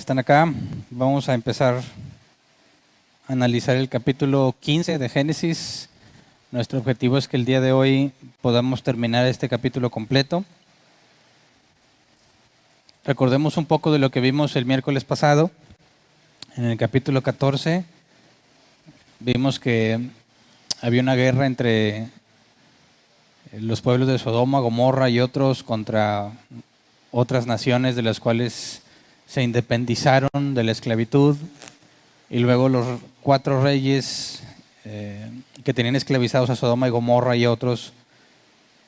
están acá. Vamos a empezar a analizar el capítulo 15 de Génesis. Nuestro objetivo es que el día de hoy podamos terminar este capítulo completo. Recordemos un poco de lo que vimos el miércoles pasado. En el capítulo 14 vimos que había una guerra entre los pueblos de Sodoma, Gomorra y otros contra otras naciones de las cuales se independizaron de la esclavitud, y luego los 4 reyes que tenían esclavizados a Sodoma y Gomorra y otros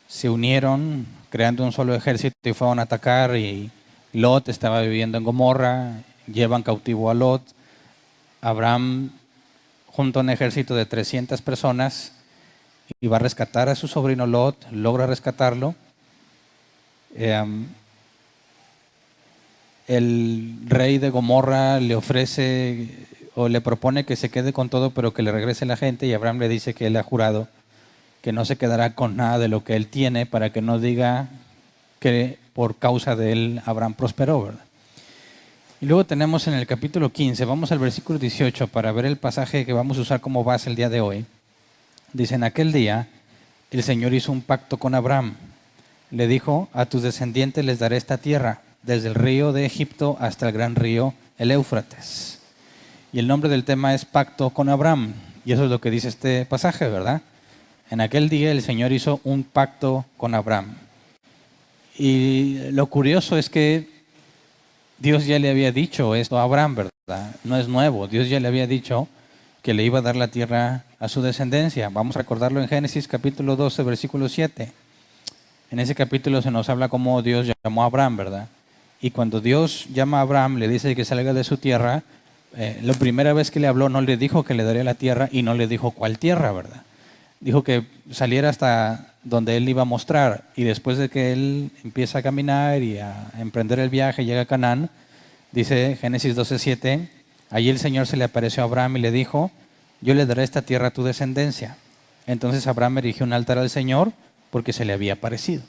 se unieron creando un solo ejército y fueron a atacar, y Lot estaba viviendo en Gomorra, llevan cautivo a Lot. Abraham junta un ejército de 300 personas y va a rescatar a su sobrino Lot, logra rescatarlo. El rey de Gomorra le ofrece o le propone que se quede con todo, pero que le regrese la gente, y Abraham le dice que él ha jurado que no se quedará con nada de lo que él tiene, para que no diga que por causa de él Abraham prosperó, ¿verdad? Y luego tenemos en el capítulo 15, vamos al versículo 18 para ver el pasaje que vamos a usar como base el día de hoy. Dice: en aquel día el Señor hizo un pacto con Abraham. Le dijo: a tus descendientes les daré esta tierra, desde el río de Egipto hasta el gran río, el Éufrates. Y el nombre del tema es Pacto con Abraham. Y eso es lo que dice este pasaje, ¿verdad? En aquel día el Señor hizo un pacto con Abraham. Y lo curioso es que Dios ya le había dicho esto a Abraham, ¿verdad? No es nuevo. Dios ya le había dicho que le iba a dar la tierra a su descendencia. Vamos a recordarlo en Génesis capítulo 12, versículo 7. En ese capítulo se nos habla cómo Dios llamó a Abraham, ¿verdad? Y cuando Dios llama a Abraham, le dice que salga de su tierra, la primera vez que le habló no le dijo que le daría la tierra y no le dijo cuál tierra, ¿verdad? Dijo que saliera hasta donde él iba a mostrar, y después de que él empieza a caminar y a emprender el viaje, llega a Canaán, dice Génesis 12:7, allí el Señor se le apareció a Abraham y le dijo: yo le daré esta tierra a tu descendencia. Entonces Abraham erigió un altar al Señor porque se le había aparecido.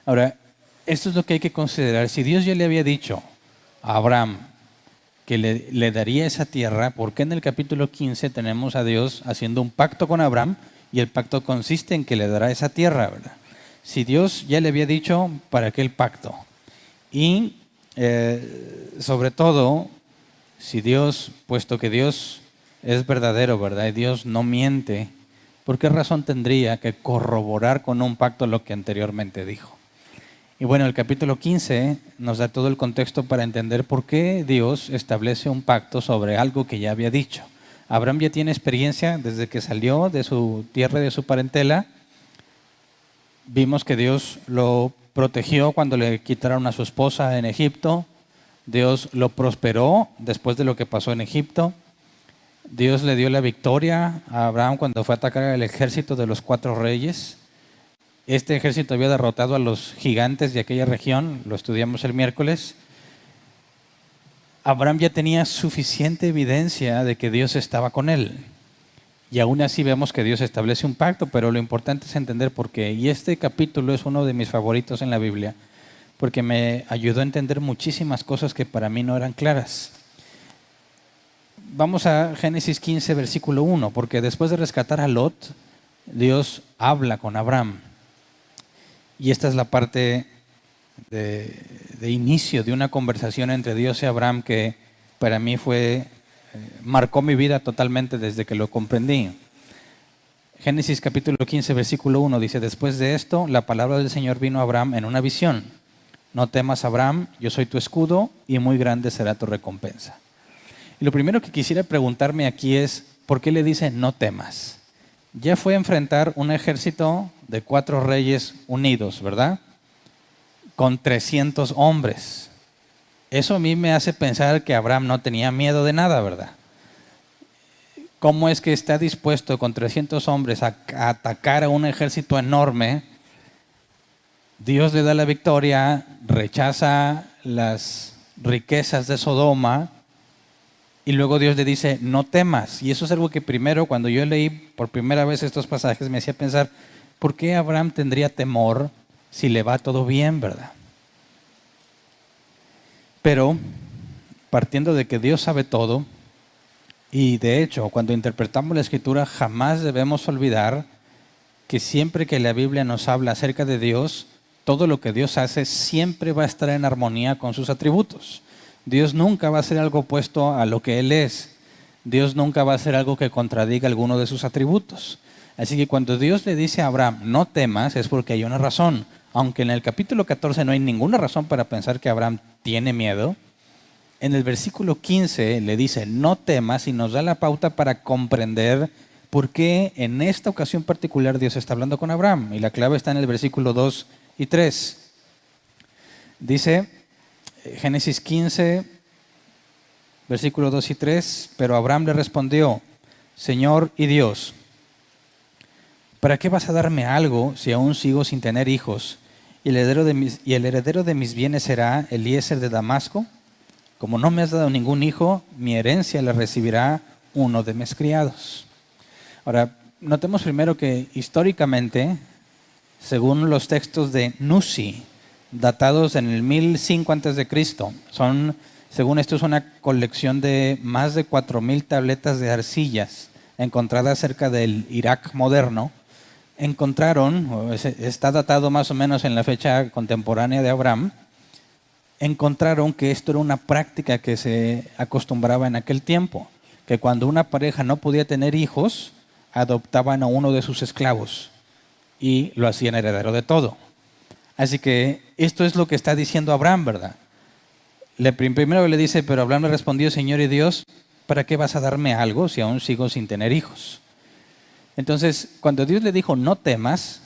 Ahora, esto es lo que hay que considerar. Si Dios ya le había dicho a Abraham que le daría esa tierra, ¿por qué en el capítulo 15 tenemos a Dios haciendo un pacto con Abraham? Y el pacto consiste en que le dará esa tierra, ¿verdad? Si Dios ya le había dicho, ¿para qué el pacto? Y sobre todo, si Dios, puesto que Dios es verdadero, ¿verdad? Y Dios no miente, ¿por qué razón tendría que corroborar con un pacto lo que anteriormente dijo? Y bueno, el capítulo 15 nos da todo el contexto para entender por qué Dios establece un pacto sobre algo que ya había dicho. Abraham ya tiene experiencia desde que salió de su tierra y de su parentela. Vimos que Dios lo protegió cuando le quitaron a su esposa en Egipto. Dios lo prosperó después de lo que pasó en Egipto. Dios le dio la victoria a Abraham cuando fue a atacar al ejército de los 4 reyes. Este ejército había derrotado a los gigantes de aquella región, lo estudiamos el miércoles. Abraham ya tenía suficiente evidencia de que Dios estaba con él. Y aún así vemos que Dios establece un pacto, pero lo importante es entender por qué. Y este capítulo es uno de mis favoritos en la Biblia, porque me ayudó a entender muchísimas cosas que para mí no eran claras. Vamos a Génesis 15, versículo 1, porque después de rescatar a Lot, Dios habla con Abraham. Y esta es la parte de inicio de una conversación entre Dios y Abraham que para mí marcó mi vida totalmente desde que lo comprendí. Génesis capítulo 15, versículo 1 dice: después de esto, la palabra del Señor vino a Abraham en una visión. No temas, Abraham, yo soy tu escudo y muy grande será tu recompensa. Y lo primero que quisiera preguntarme aquí es, ¿por qué le dice no temas? Ya fue a enfrentar un ejército de 4 reyes unidos, ¿verdad? Con 300 hombres. Eso a mí me hace pensar que Abraham no tenía miedo de nada, ¿verdad? ¿Cómo es que está dispuesto con 300 hombres a atacar a un ejército enorme? Dios le da la victoria, rechaza las riquezas de Sodoma, y luego Dios le dice, no temas. Y eso es algo que primero, cuando yo leí por primera vez estos pasajes, me hacía pensar, ¿por qué Abraham tendría temor si le va todo bien, verdad? Pero partiendo de que Dios sabe todo, y de hecho, cuando interpretamos la Escritura, jamás debemos olvidar que siempre que la Biblia nos habla acerca de Dios, todo lo que Dios hace siempre va a estar en armonía con sus atributos. Dios nunca va a hacer algo opuesto a lo que Él es. Dios nunca va a hacer algo que contradiga alguno de sus atributos. Así que cuando Dios le dice a Abraham, no temas, es porque hay una razón. Aunque en el capítulo 14 no hay ninguna razón para pensar que Abraham tiene miedo, en el versículo 15 le dice, no temas, y nos da la pauta para comprender por qué en esta ocasión particular Dios está hablando con Abraham. Y la clave está en el versículo 2 y 3. Dice, Génesis 15, versículo 2 y 3, pero Abraham le respondió, Señor y Dios, ¿para qué vas a darme algo si aún sigo sin tener hijos? Y el heredero de mis bienes será Eliezer de Damasco. Como no me has dado ningún hijo, mi herencia la recibirá uno de mis criados. Ahora, notemos primero que históricamente, según los textos de Nuzi, datados en el 1005 a.C., según esto es una colección de más de 4,000 tabletas de arcillas encontradas cerca del Irak moderno, está datado más o menos en la fecha contemporánea de Abraham, encontraron que esto era una práctica que se acostumbraba en aquel tiempo, que cuando una pareja no podía tener hijos, adoptaban a uno de sus esclavos y lo hacían heredero de todo. Así que esto es lo que está diciendo Abraham, ¿verdad? Primero le dice, pero Abraham le respondió, Señor y Dios, ¿para qué vas a darme algo si aún sigo sin tener hijos? Entonces, cuando Dios le dijo, no temas,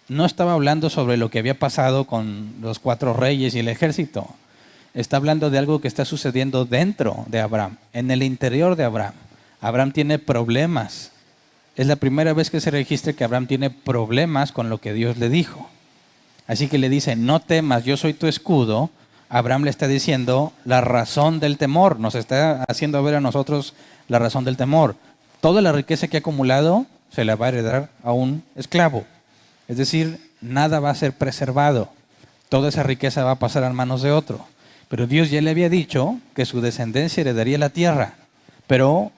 no estaba hablando sobre lo que había pasado con los 4 reyes y el ejército. Está hablando de algo que está sucediendo dentro de Abraham, en el interior de Abraham. Abraham tiene problemas. Es la primera vez que se registra que Abraham tiene problemas con lo que Dios le dijo. Así que le dice, no temas, yo soy tu escudo. Abraham le está diciendo la razón del temor. Nos está haciendo ver a nosotros la razón del temor. Toda la riqueza que ha acumulado se la va a heredar a un esclavo. Es decir, nada va a ser preservado. Toda esa riqueza va a pasar a manos de otro. Pero Dios ya le había dicho que su descendencia heredaría la tierra. Pero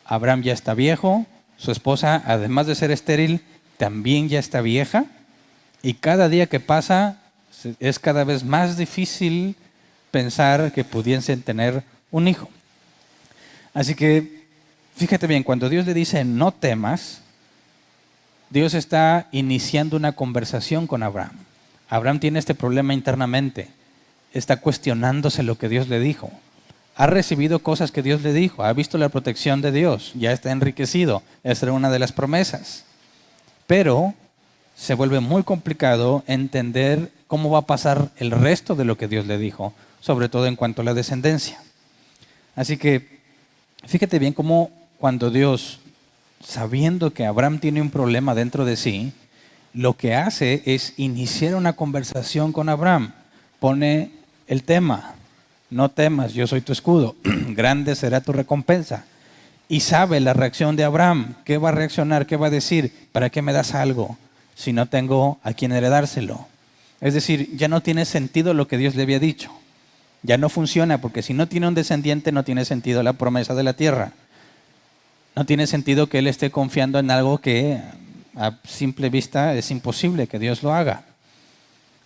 Abraham ya está viejo, su esposa, además de ser estéril, también ya está vieja. Y cada día que pasa es cada vez más difícil pensar que pudiesen tener un hijo. Así que, fíjate bien, cuando Dios le dice no temas, Dios está iniciando una conversación con Abraham. Abraham tiene este problema internamente. Está cuestionándose lo que Dios le dijo. Ha recibido cosas que Dios le dijo. Ha visto la protección de Dios. Ya está enriquecido. Esa era una de las promesas. Pero se vuelve muy complicado entender cómo va a pasar el resto de lo que Dios le dijo, sobre todo en cuanto a la descendencia. Así que fíjate bien cómo cuando Dios, sabiendo que Abraham tiene un problema dentro de sí, lo que hace es iniciar una conversación con Abraham. Pone el tema, no temas, yo soy tu escudo, grande será tu recompensa. Y sabe la reacción de Abraham, ¿qué va a reaccionar? ¿Qué va a decir? ¿Para qué me das algo si no tengo a quien heredárselo? Es decir, ya no tiene sentido lo que Dios le había dicho. Ya no funciona, porque si no tiene un descendiente, no tiene sentido la promesa de la tierra. No tiene sentido que él esté confiando en algo que a simple vista es imposible que Dios lo haga.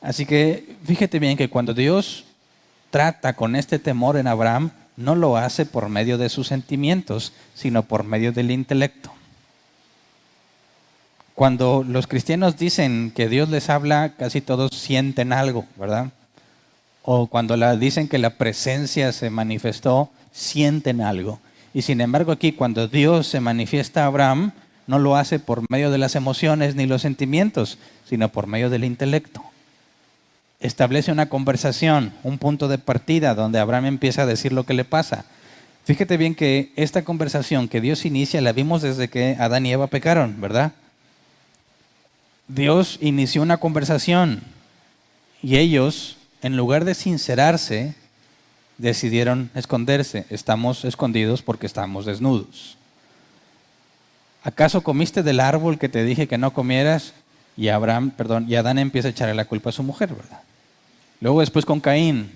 Así que fíjate bien que cuando Dios trata con este temor en Abraham, no lo hace por medio de sus sentimientos, sino por medio del intelecto. Cuando los cristianos dicen que Dios les habla, casi todos sienten algo, ¿verdad? O cuando dicen que la presencia se manifestó, sienten algo. Y sin embargo aquí, cuando Dios se manifiesta a Abraham, no lo hace por medio de las emociones ni los sentimientos, sino por medio del intelecto. Establece una conversación, un punto de partida donde Abraham empieza a decir lo que le pasa. Fíjate bien que esta conversación que Dios inicia la vimos desde que Adán y Eva pecaron, ¿verdad? Dios inició una conversación y ellos, en lugar de sincerarse, decidieron esconderse. Estamos escondidos porque estamos desnudos. ¿Acaso comiste del árbol que te dije que no comieras? Y Adán empieza a echarle la culpa a su mujer, ¿verdad? Luego después con Caín,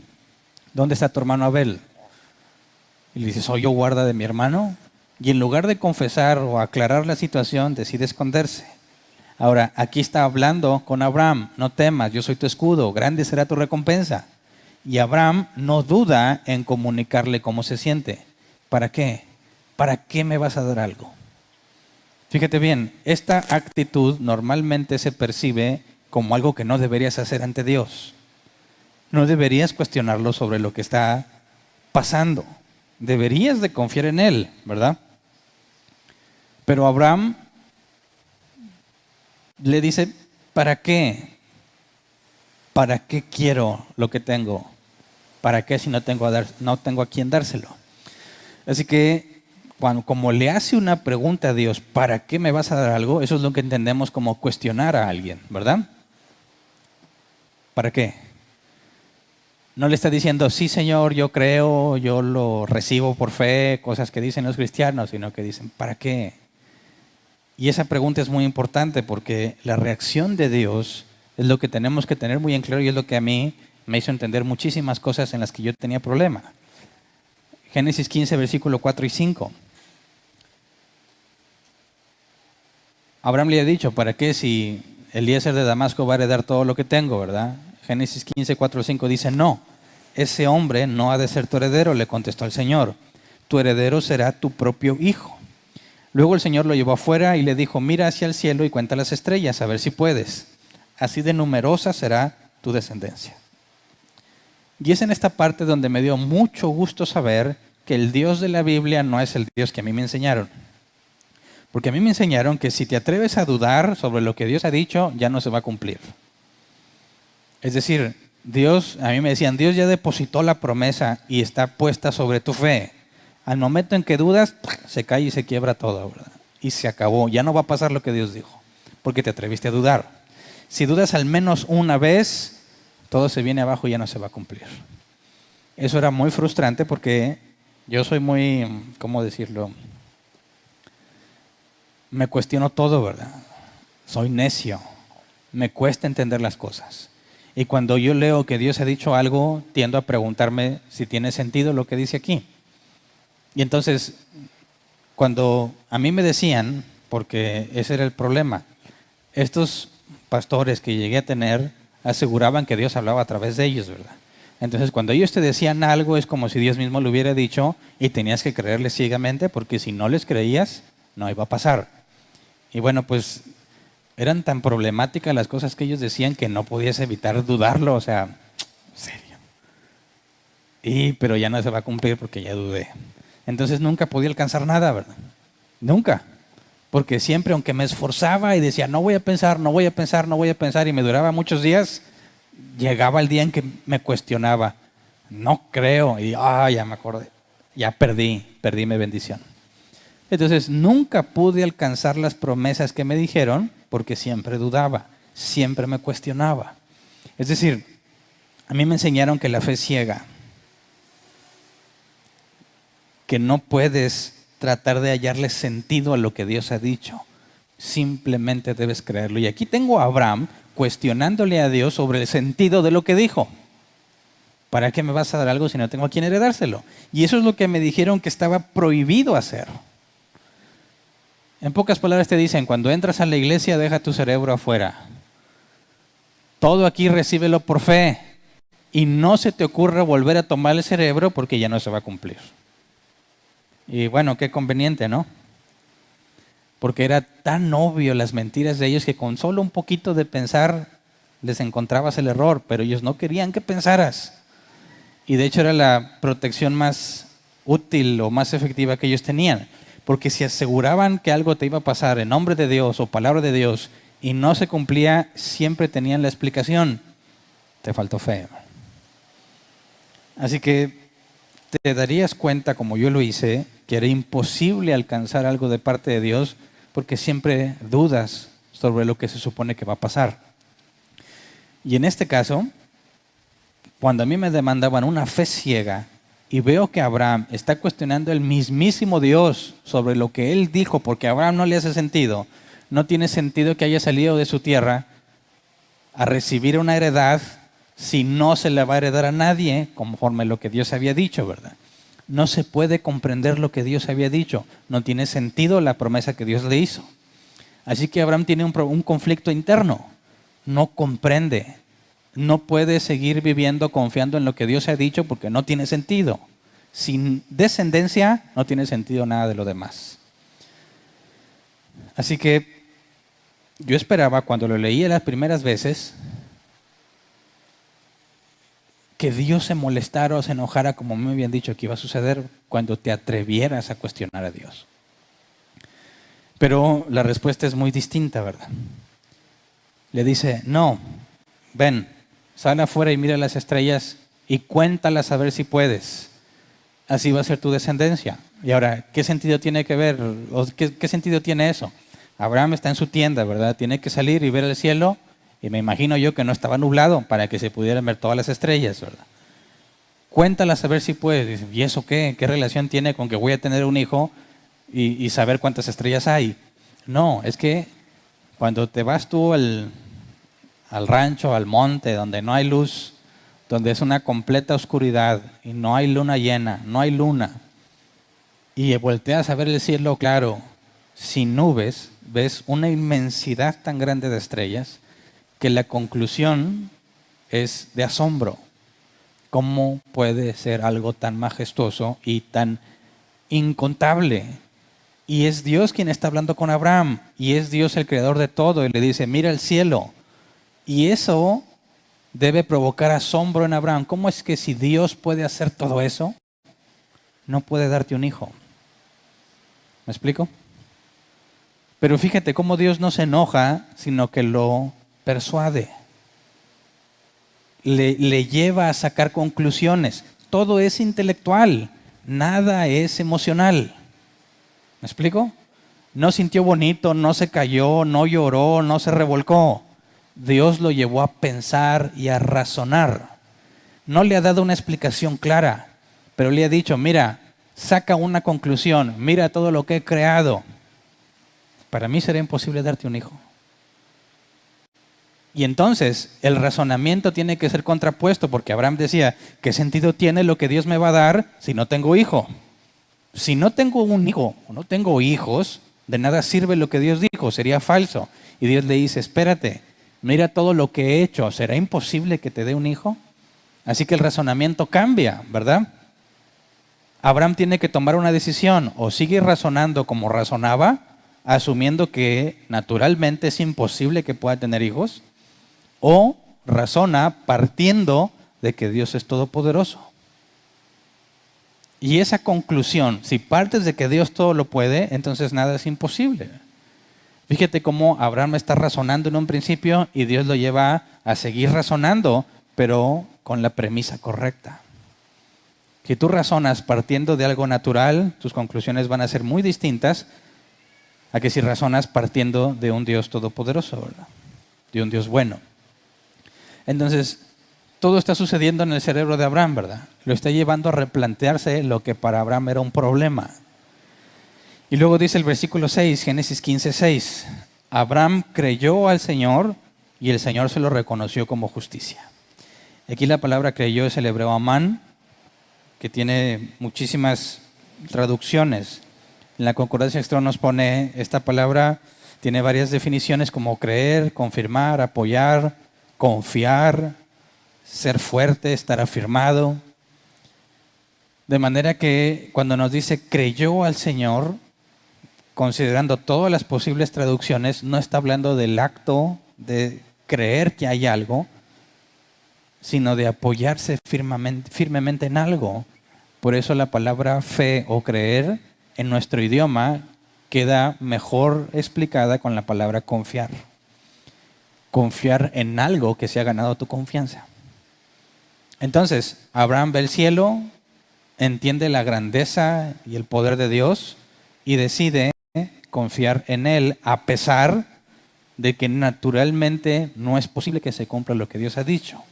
¿dónde está tu hermano Abel? Y le dice, ¿soy yo guarda de mi hermano? Y en lugar de confesar o aclarar la situación, decide esconderse. Ahora, aquí está hablando con Abraham, no temas, yo soy tu escudo, grande será tu recompensa. Y Abraham no duda en comunicarle cómo se siente. ¿Para qué? ¿Para qué me vas a dar algo? Fíjate bien, esta actitud normalmente se percibe como algo que no deberías hacer ante Dios. No deberías cuestionarlo sobre lo que está pasando. Deberías de confiar en Él, ¿verdad? Pero Abraham le dice, ¿para qué? ¿Para qué quiero lo que tengo? ¿Para qué si no tengo a quién dárselo? Así que, como le hace una pregunta a Dios, ¿para qué me vas a dar algo? Eso es lo que entendemos como cuestionar a alguien, ¿verdad? ¿Para qué? No le está diciendo, sí Señor, yo creo, yo lo recibo por fe, cosas que dicen los cristianos, sino que dicen, ¿para qué? Y esa pregunta es muy importante porque la reacción de Dios es lo que tenemos que tener muy en claro y es lo que a mí me hizo entender muchísimas cosas en las que yo tenía problema. Génesis 15, versículo 4 y 5. Abraham le ha dicho, ¿para qué si Eliezer de Damasco va a heredar todo lo que tengo, verdad? Génesis 15, 4 y 5 dice, no, ese hombre no ha de ser tu heredero, le contestó el Señor. Tu heredero será tu propio hijo. Luego el Señor lo llevó afuera y le dijo, mira hacia el cielo y cuenta las estrellas, a ver si puedes. Así de numerosa será tu descendencia. Y es en esta parte donde me dio mucho gusto saber que el Dios de la Biblia no es el Dios que a mí me enseñaron. Porque a mí me enseñaron que si te atreves a dudar sobre lo que Dios ha dicho, ya no se va a cumplir. Es decir, a mí me decían, Dios ya depositó la promesa y está puesta sobre tu fe. Al momento en que dudas, se cae y se quiebra todo, ¿verdad? Y se acabó. Ya no va a pasar lo que Dios dijo, porque te atreviste a dudar. Si dudas al menos una vez, todo se viene abajo y ya no se va a cumplir. Eso era muy frustrante porque yo soy muy, ¿cómo decirlo? Me cuestiono todo, ¿verdad? Soy necio. Me cuesta entender las cosas. Y cuando yo leo que Dios ha dicho algo, tiendo a preguntarme si tiene sentido lo que dice aquí. Y entonces, cuando a mí me decían, porque ese era el problema, estos pastores que llegué a tener aseguraban que Dios hablaba a través de ellos, ¿verdad? Entonces, cuando ellos te decían algo, es como si Dios mismo lo hubiera dicho y tenías que creerles ciegamente, porque si no les creías, no iba a pasar. Y bueno, pues eran tan problemáticas las cosas que ellos decían que no podías evitar dudarlo, o sea, en serio. Pero ya no se va a cumplir porque ya dudé. Entonces nunca podía alcanzar nada, ¿verdad? Nunca. Porque siempre, aunque me esforzaba y decía, no voy a pensar, no voy a pensar, no voy a pensar, y me duraba muchos días, llegaba el día en que me cuestionaba, no creo, y ya me acordé, ya perdí mi bendición. Entonces nunca pude alcanzar las promesas que me dijeron porque siempre dudaba, siempre me cuestionaba. Es decir, a mí me enseñaron que la fe es ciega, que no puedes tratar de hallarle sentido a lo que Dios ha dicho. Simplemente debes creerlo. Y aquí tengo a Abraham cuestionándole a Dios sobre el sentido de lo que dijo. ¿Para qué me vas a dar algo si no tengo a quién heredárselo? Y eso es lo que me dijeron que estaba prohibido hacer. En pocas palabras te dicen, cuando entras a la iglesia, deja tu cerebro afuera. Todo aquí recíbelo por fe. Y no se te ocurra volver a tomar el cerebro porque ya no se va a cumplir. Y bueno, qué conveniente, ¿no? Porque era tan obvio las mentiras de ellos que con solo un poquito de pensar les encontrabas el error, pero ellos no querían que pensaras. Y de hecho era la protección más útil o más efectiva que ellos tenían. Porque si aseguraban que algo te iba a pasar en nombre de Dios o palabra de Dios y no se cumplía, siempre tenían la explicación. Te faltó fe. Así que te darías cuenta, como yo lo hice, que era imposible alcanzar algo de parte de Dios porque siempre dudas sobre lo que se supone que va a pasar. Y en este caso, cuando a mí me demandaban una fe ciega y veo que Abraham está cuestionando el mismísimo Dios sobre lo que él dijo, porque a Abraham no le hace sentido, no tiene sentido que haya salido de su tierra a recibir una heredad si no se le va a heredar a nadie conforme lo que Dios había dicho, ¿verdad? no se puede comprender lo que Dios había dicho. No tiene sentido la promesa que Dios le hizo. Así que Abraham tiene un conflicto interno. No comprende. No puede seguir viviendo confiando en lo que Dios ha dicho porque no tiene sentido. Sin descendencia no tiene sentido nada de lo demás. Así que yo esperaba cuando lo leí las primeras veces que Dios se molestara o se enojara, como me habían dicho que iba a suceder, cuando te atrevieras a cuestionar a Dios. Pero la respuesta es muy distinta, ¿verdad? Le dice, no, ven, sal afuera y mira las estrellas y cuéntalas a ver si puedes. Así va a ser tu descendencia. Y ahora, ¿qué sentido tiene que ver? ¿O qué sentido tiene eso? Abraham está en su tienda, ¿verdad? Tiene que salir y ver el cielo. Y me imagino yo que no estaba nublado para que se pudieran ver todas las estrellas, ¿verdad? Cuéntalas a ver si puedes. ¿Y eso qué? ¿Qué relación tiene con que voy a tener un hijo y saber cuántas estrellas hay? No, es que cuando te vas tú al rancho, al monte, donde no hay luz, donde es una completa oscuridad y no hay luna llena, no hay luna, y volteas a ver el cielo claro, sin nubes, ves una inmensidad tan grande de estrellas que la conclusión es de asombro. ¿Cómo puede ser algo tan majestuoso y tan incontable? Y es Dios quien está hablando con Abraham, y es Dios el creador de todo, y le dice, mira el cielo. Y eso debe provocar asombro en Abraham. ¿Cómo es que si Dios puede hacer todo eso, no puede darte un hijo? ¿Me explico? Pero fíjate cómo Dios no se enoja, sino que lo persuade. Le lleva a sacar conclusiones. Todo es intelectual, nada es emocional. ¿Me explico? No sintió bonito, no se cayó, no lloró, no se revolcó. Dios lo llevó a pensar y a razonar. No le ha dado una explicación clara, pero le ha dicho, mira, saca una conclusión, mira todo lo que he creado. Para mí será imposible darte un hijo. Y entonces el razonamiento tiene que ser contrapuesto, porque Abraham decía, ¿qué sentido tiene lo que Dios me va a dar si no tengo hijo? Si no tengo un hijo o no tengo hijos, de nada sirve lo que Dios dijo, sería falso. Y Dios le dice, espérate, mira todo lo que he hecho, ¿será imposible que te dé un hijo? Así que el razonamiento cambia, ¿verdad? Abraham tiene que tomar una decisión, o sigue razonando como razonaba, asumiendo que naturalmente es imposible que pueda tener hijos, o razona partiendo de que Dios es todopoderoso. Y esa conclusión, si partes de que Dios todo lo puede, entonces nada es imposible. Fíjate cómo Abraham está razonando en un principio y Dios lo lleva a seguir razonando, pero con la premisa correcta. Si tú razonas partiendo de algo natural, tus conclusiones van a ser muy distintas a que si razonas partiendo de un Dios todopoderoso, ¿verdad? De un Dios bueno. Entonces, todo está sucediendo en el cerebro de Abraham, ¿verdad? Lo está llevando a replantearse lo que para Abraham era un problema. Y luego dice el versículo 6, Génesis 15:6, Abraham creyó al Señor y el Señor se lo reconoció como justicia. Aquí la palabra creyó es el hebreo amán, que tiene muchísimas traducciones. En la concordancia Strong nos pone esta palabra, tiene varias definiciones como creer, confirmar, apoyar, confiar, ser fuerte, estar afirmado. De manera que cuando nos dice creyó al Señor, considerando todas las posibles traducciones, no está hablando del acto de creer que hay algo, sino de apoyarse firmemente en algo. Por eso la palabra fe o creer en nuestro idioma queda mejor explicada con la palabra confiar. Confiar en algo que se ha ganado tu confianza. Entonces, Abraham ve el cielo, entiende la grandeza y el poder de Dios y decide confiar en Él a pesar de que naturalmente no es posible que se cumpla lo que Dios ha dicho.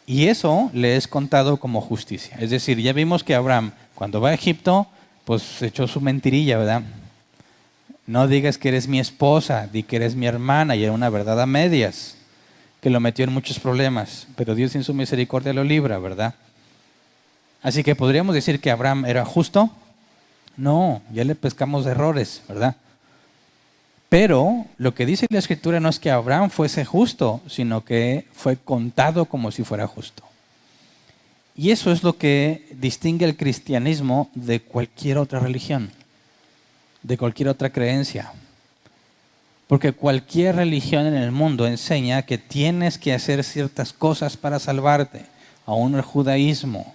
Y eso le es contado como justicia. Es decir, ya vimos que Abraham, cuando va a Egipto, pues echó su mentirilla, ¿verdad? No digas que eres mi esposa, di que eres mi hermana, y era una verdad a medias, que lo metió en muchos problemas, pero Dios en su misericordia lo libra, ¿verdad? Así que podríamos decir que Abraham era justo. No, ya le pescamos de errores, ¿verdad? Pero lo que dice la Escritura no es que Abraham fuese justo, sino que fue contado como si fuera justo. Y eso es lo que distingue el cristianismo de cualquier otra religión, de cualquier otra creencia. Porque cualquier religión en el mundo enseña que tienes que hacer ciertas cosas para salvarte. Aún el judaísmo,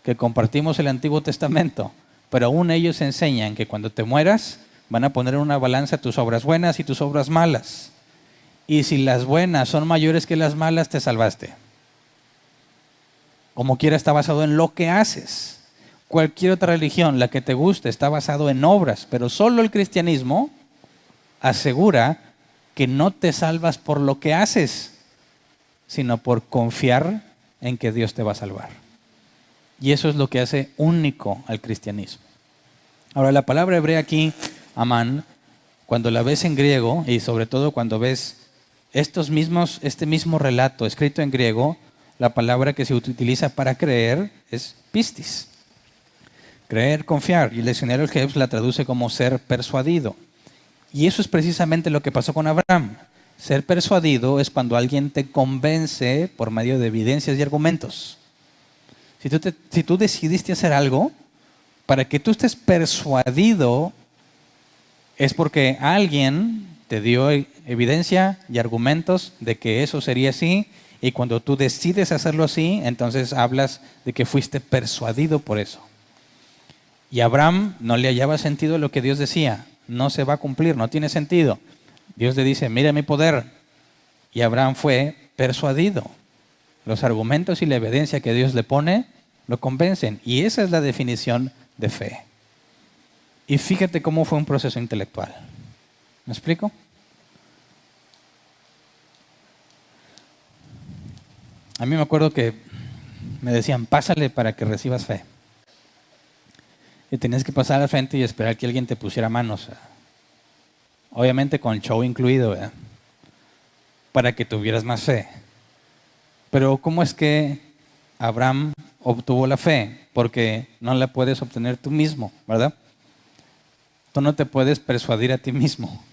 que compartimos el Antiguo Testamento, pero aún ellos enseñan que cuando te mueras van a poner en una balanza tus obras buenas y tus obras malas. Y si las buenas son mayores que las malas, te salvaste. Como quiera, está basado en lo que haces. Cualquier otra religión, la que te guste, está basado en obras, pero solo el cristianismo asegura que no te salvas por lo que haces, sino por confiar en que Dios te va a salvar. Y eso es lo que hace único al cristianismo. Ahora, la palabra hebrea aquí, amán, cuando la ves en griego, y sobre todo cuando ves este mismo relato escrito en griego, la palabra que se utiliza para creer es pistis. Creer, confiar. Y el diccionario del Gebs la traduce como ser persuadido. Y eso es precisamente lo que pasó con Abraham. Ser persuadido es cuando alguien te convence por medio de evidencias y argumentos. Si tú decidiste hacer algo, para que tú estés persuadido, es porque alguien te dio evidencia y argumentos de que eso sería así, y cuando tú decides hacerlo así, entonces hablas de que fuiste persuadido por eso. Y Abraham no le hallaba sentido lo que Dios decía. No se va a cumplir, no tiene sentido. Dios le dice, mira mi poder. Y Abraham fue persuadido. Los argumentos y la evidencia que Dios le pone lo convencen. Y esa es la definición de fe. Y fíjate cómo fue un proceso intelectual. ¿Me explico? A mí me acuerdo que me decían, pásale para que recibas fe. Y tenías que pasar al frente y esperar que alguien te pusiera manos. Obviamente con show incluido, ¿verdad? Para que tuvieras más fe. Pero ¿cómo es que Abraham obtuvo la fe? Porque no la puedes obtener tú mismo, ¿verdad? Tú no te puedes persuadir a ti mismo.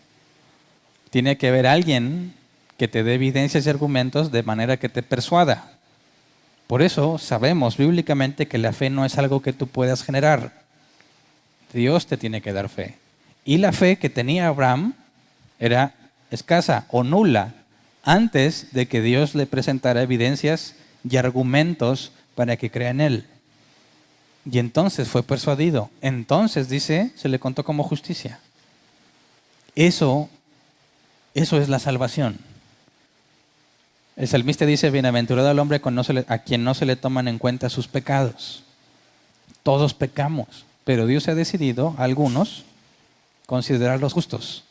Tiene que haber alguien que te dé evidencias y argumentos de manera que te persuada. Por eso sabemos bíblicamente que la fe no es algo que tú puedas generar. Dios te tiene que dar fe. Y la fe que tenía Abraham era escasa o nula antes de que Dios le presentara evidencias y argumentos para que crea en él. Y entonces fue persuadido. Entonces, dice, se le contó como justicia. Eso es la salvación. El salmista dice, bienaventurado el hombre a quien no se le toman en cuenta sus pecados. Todos pecamos, pero Dios ha decidido a algunos considerarlos justos,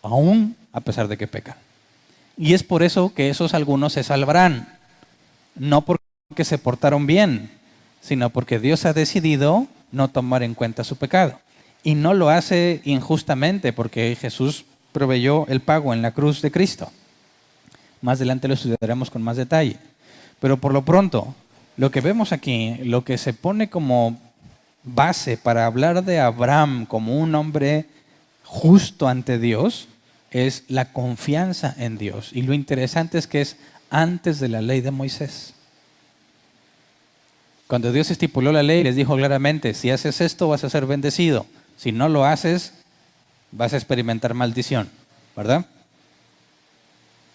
aún a pesar de que pecan. Y es por eso que esos algunos se salvarán, no porque se portaron bien, sino porque Dios ha decidido no tomar en cuenta su pecado. Y no lo hace injustamente, porque Jesús proveyó el pago en la cruz de Cristo. Más adelante lo estudiaremos con más detalle. Pero por lo pronto, lo que vemos aquí, lo que se pone como base para hablar de Abraham como un hombre justo ante Dios, es la confianza en Dios. Y lo interesante es que es antes de la ley de Moisés. Cuando Dios estipuló la ley, les dijo claramente, si haces esto vas a ser bendecido. Si no lo haces, vas a experimentar maldición, ¿verdad?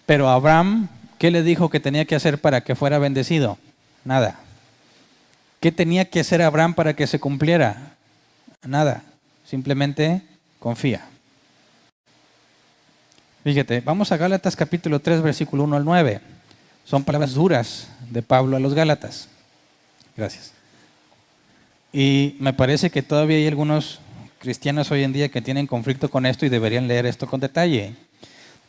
Pero Abraham, ¿qué le dijo que tenía que hacer para que fuera bendecido? Nada. ¿Qué tenía que hacer Abraham para que se cumpliera? Nada. Simplemente confía. Fíjate, vamos a Gálatas capítulo 3, versículo 1 al 9. Son palabras duras de Pablo a los Gálatas. Gracias. Y me parece que todavía hay algunos cristianos hoy en día que tienen conflicto con esto y deberían leer esto con detalle.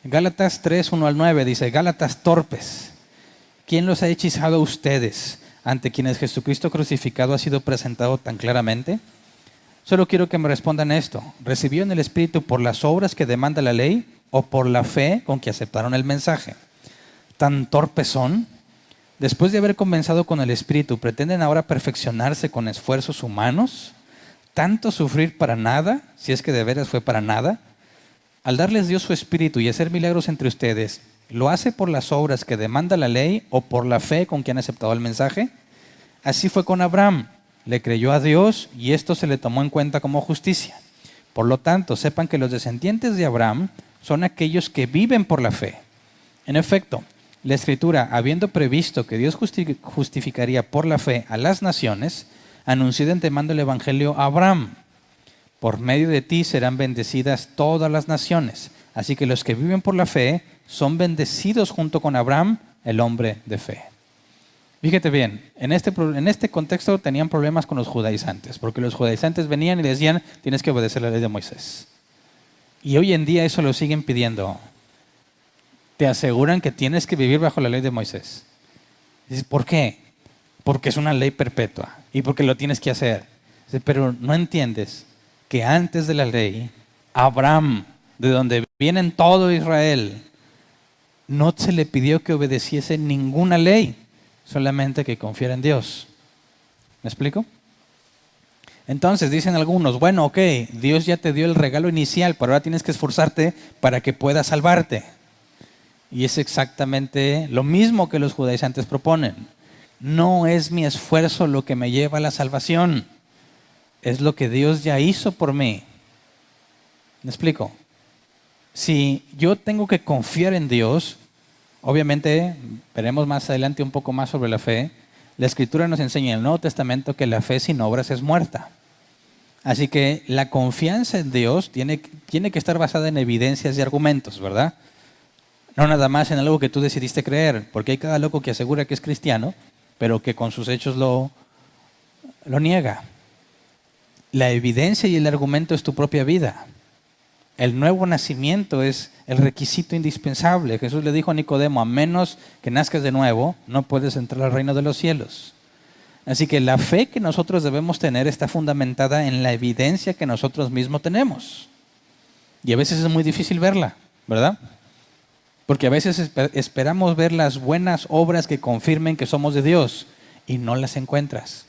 Gálatas 3, 1 al 9 dice, Gálatas torpes, ¿quién los ha hechizado a ustedes ante quienes Jesucristo crucificado ha sido presentado tan claramente? Solo quiero que me respondan esto. ¿Recibieron el Espíritu por las obras que demanda la ley o por la fe con que aceptaron el mensaje? ¿Tan torpes son? Después de haber comenzado con el Espíritu, ¿pretenden ahora perfeccionarse con esfuerzos humanos? ¿Tanto sufrir para nada, si es que de veras fue para nada? Al darles Dios su Espíritu y hacer milagros entre ustedes, ¿lo hace por las obras que demanda la ley o por la fe con que han aceptado el mensaje? Así fue con Abraham. Le creyó a Dios y esto se le tomó en cuenta como justicia. Por lo tanto, sepan que los descendientes de Abraham son aquellos que viven por la fe. En efecto, la Escritura, habiendo previsto que Dios justificaría por la fe a las naciones, anunció de antemano el Evangelio a Abraham. Por medio de ti serán bendecidas todas las naciones. Así que los que viven por la fe son bendecidos junto con Abraham, el hombre de fe. Fíjate bien, en este contexto tenían problemas con los judaizantes, porque los judaizantes venían y decían, tienes que obedecer la ley de Moisés. Y hoy en día eso lo siguen pidiendo. Te aseguran que tienes que vivir bajo la ley de Moisés. Dices, ¿por qué? Porque es una ley perpetua y porque lo tienes que hacer. Dices, pero no entiendes que antes de la ley, Abraham, de donde vienen todo Israel, no se le pidió que obedeciese ninguna ley, solamente que confiara en Dios. ¿Me explico? Entonces dicen algunos, bueno, ok, Dios ya te dio el regalo inicial, pero ahora tienes que esforzarte para que pueda salvarte. Y es exactamente lo mismo que los judaizantes proponen. No es mi esfuerzo lo que me lleva a la salvación, es lo que Dios ya hizo por mí. ¿Me explico? Si yo tengo que confiar en Dios, obviamente veremos más adelante un poco más sobre la fe. La Escritura nos enseña en el Nuevo Testamento que la fe sin obras es muerta. Así que la confianza en Dios tiene que estar basada en evidencias y argumentos, ¿verdad? No nada más en algo que tú decidiste creer, porque hay cada loco que asegura que es cristiano, pero que con sus hechos lo niega. La evidencia y el argumento es tu propia vida. El nuevo nacimiento es el requisito indispensable. Jesús le dijo a Nicodemo, a menos que nazcas de nuevo, no puedes entrar al reino de los cielos. Así que la fe que nosotros debemos tener está fundamentada en la evidencia que nosotros mismos tenemos. Y a veces es muy difícil verla, ¿verdad? Porque a veces esperamos ver las buenas obras que confirmen que somos de Dios y no las encuentras.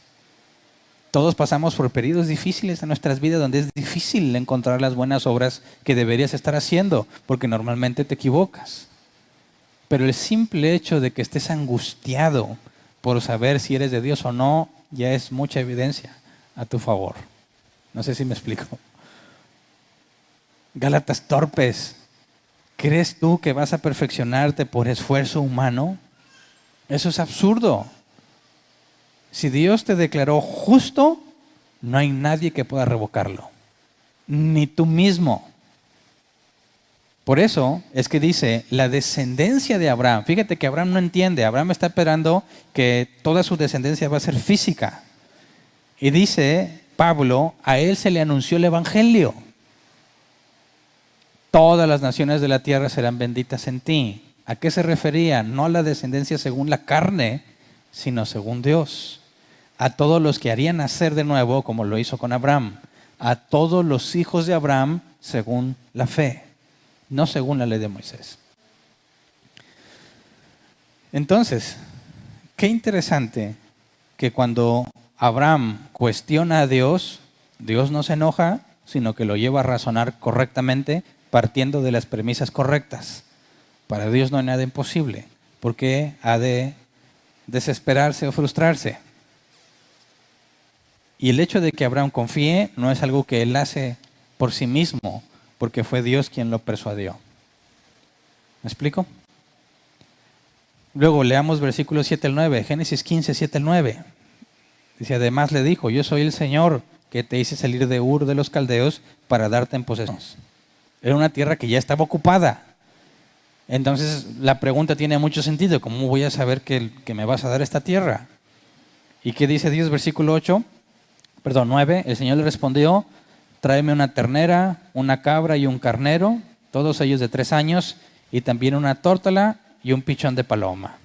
Todos pasamos por periodos difíciles en nuestras vidas donde es difícil encontrar las buenas obras que deberías estar haciendo, porque normalmente te equivocas. Pero el simple hecho de que estés angustiado por saber si eres de Dios o no, ya es mucha evidencia a tu favor. No sé si me explico. Gálatas torpes. ¿Crees tú que vas a perfeccionarte por esfuerzo humano? Eso es absurdo. Si Dios te declaró justo, no hay nadie que pueda revocarlo, ni tú mismo. Por eso es que dice, la descendencia de Abraham. Fíjate que Abraham no entiende. Abraham está esperando que toda su descendencia va a ser física. Y dice Pablo, a él se le anunció el Evangelio. Todas las naciones de la tierra serán benditas en ti. ¿A qué se refería? No a la descendencia según la carne, sino según Dios. A todos los que harían nacer de nuevo, como lo hizo con Abraham. A todos los hijos de Abraham según la fe, no según la ley de Moisés. Entonces, qué interesante que cuando Abraham cuestiona a Dios, Dios no se enoja, sino que lo lleva a razonar correctamente, partiendo de las premisas correctas. Para Dios no hay nada imposible. ¿Por qué ha de desesperarse o frustrarse? Y el hecho de que Abraham confíe no es algo que él hace por sí mismo, porque fue Dios quien lo persuadió. ¿Me explico? Luego leamos versículos 7 al 9, Génesis 15, 7 al 9. Dice, además le dijo, yo soy el Señor que te hice salir de Ur de los Caldeos para darte en posesión. Era una tierra que ya estaba ocupada. Entonces la pregunta tiene mucho sentido. ¿Cómo voy a saber que me vas a dar esta tierra? ¿Y qué dice Dios? Versículo 9. El Señor le respondió, tráeme una ternera, una cabra y un carnero, todos ellos de 3 años, y también una tórtola y un pichón de paloma.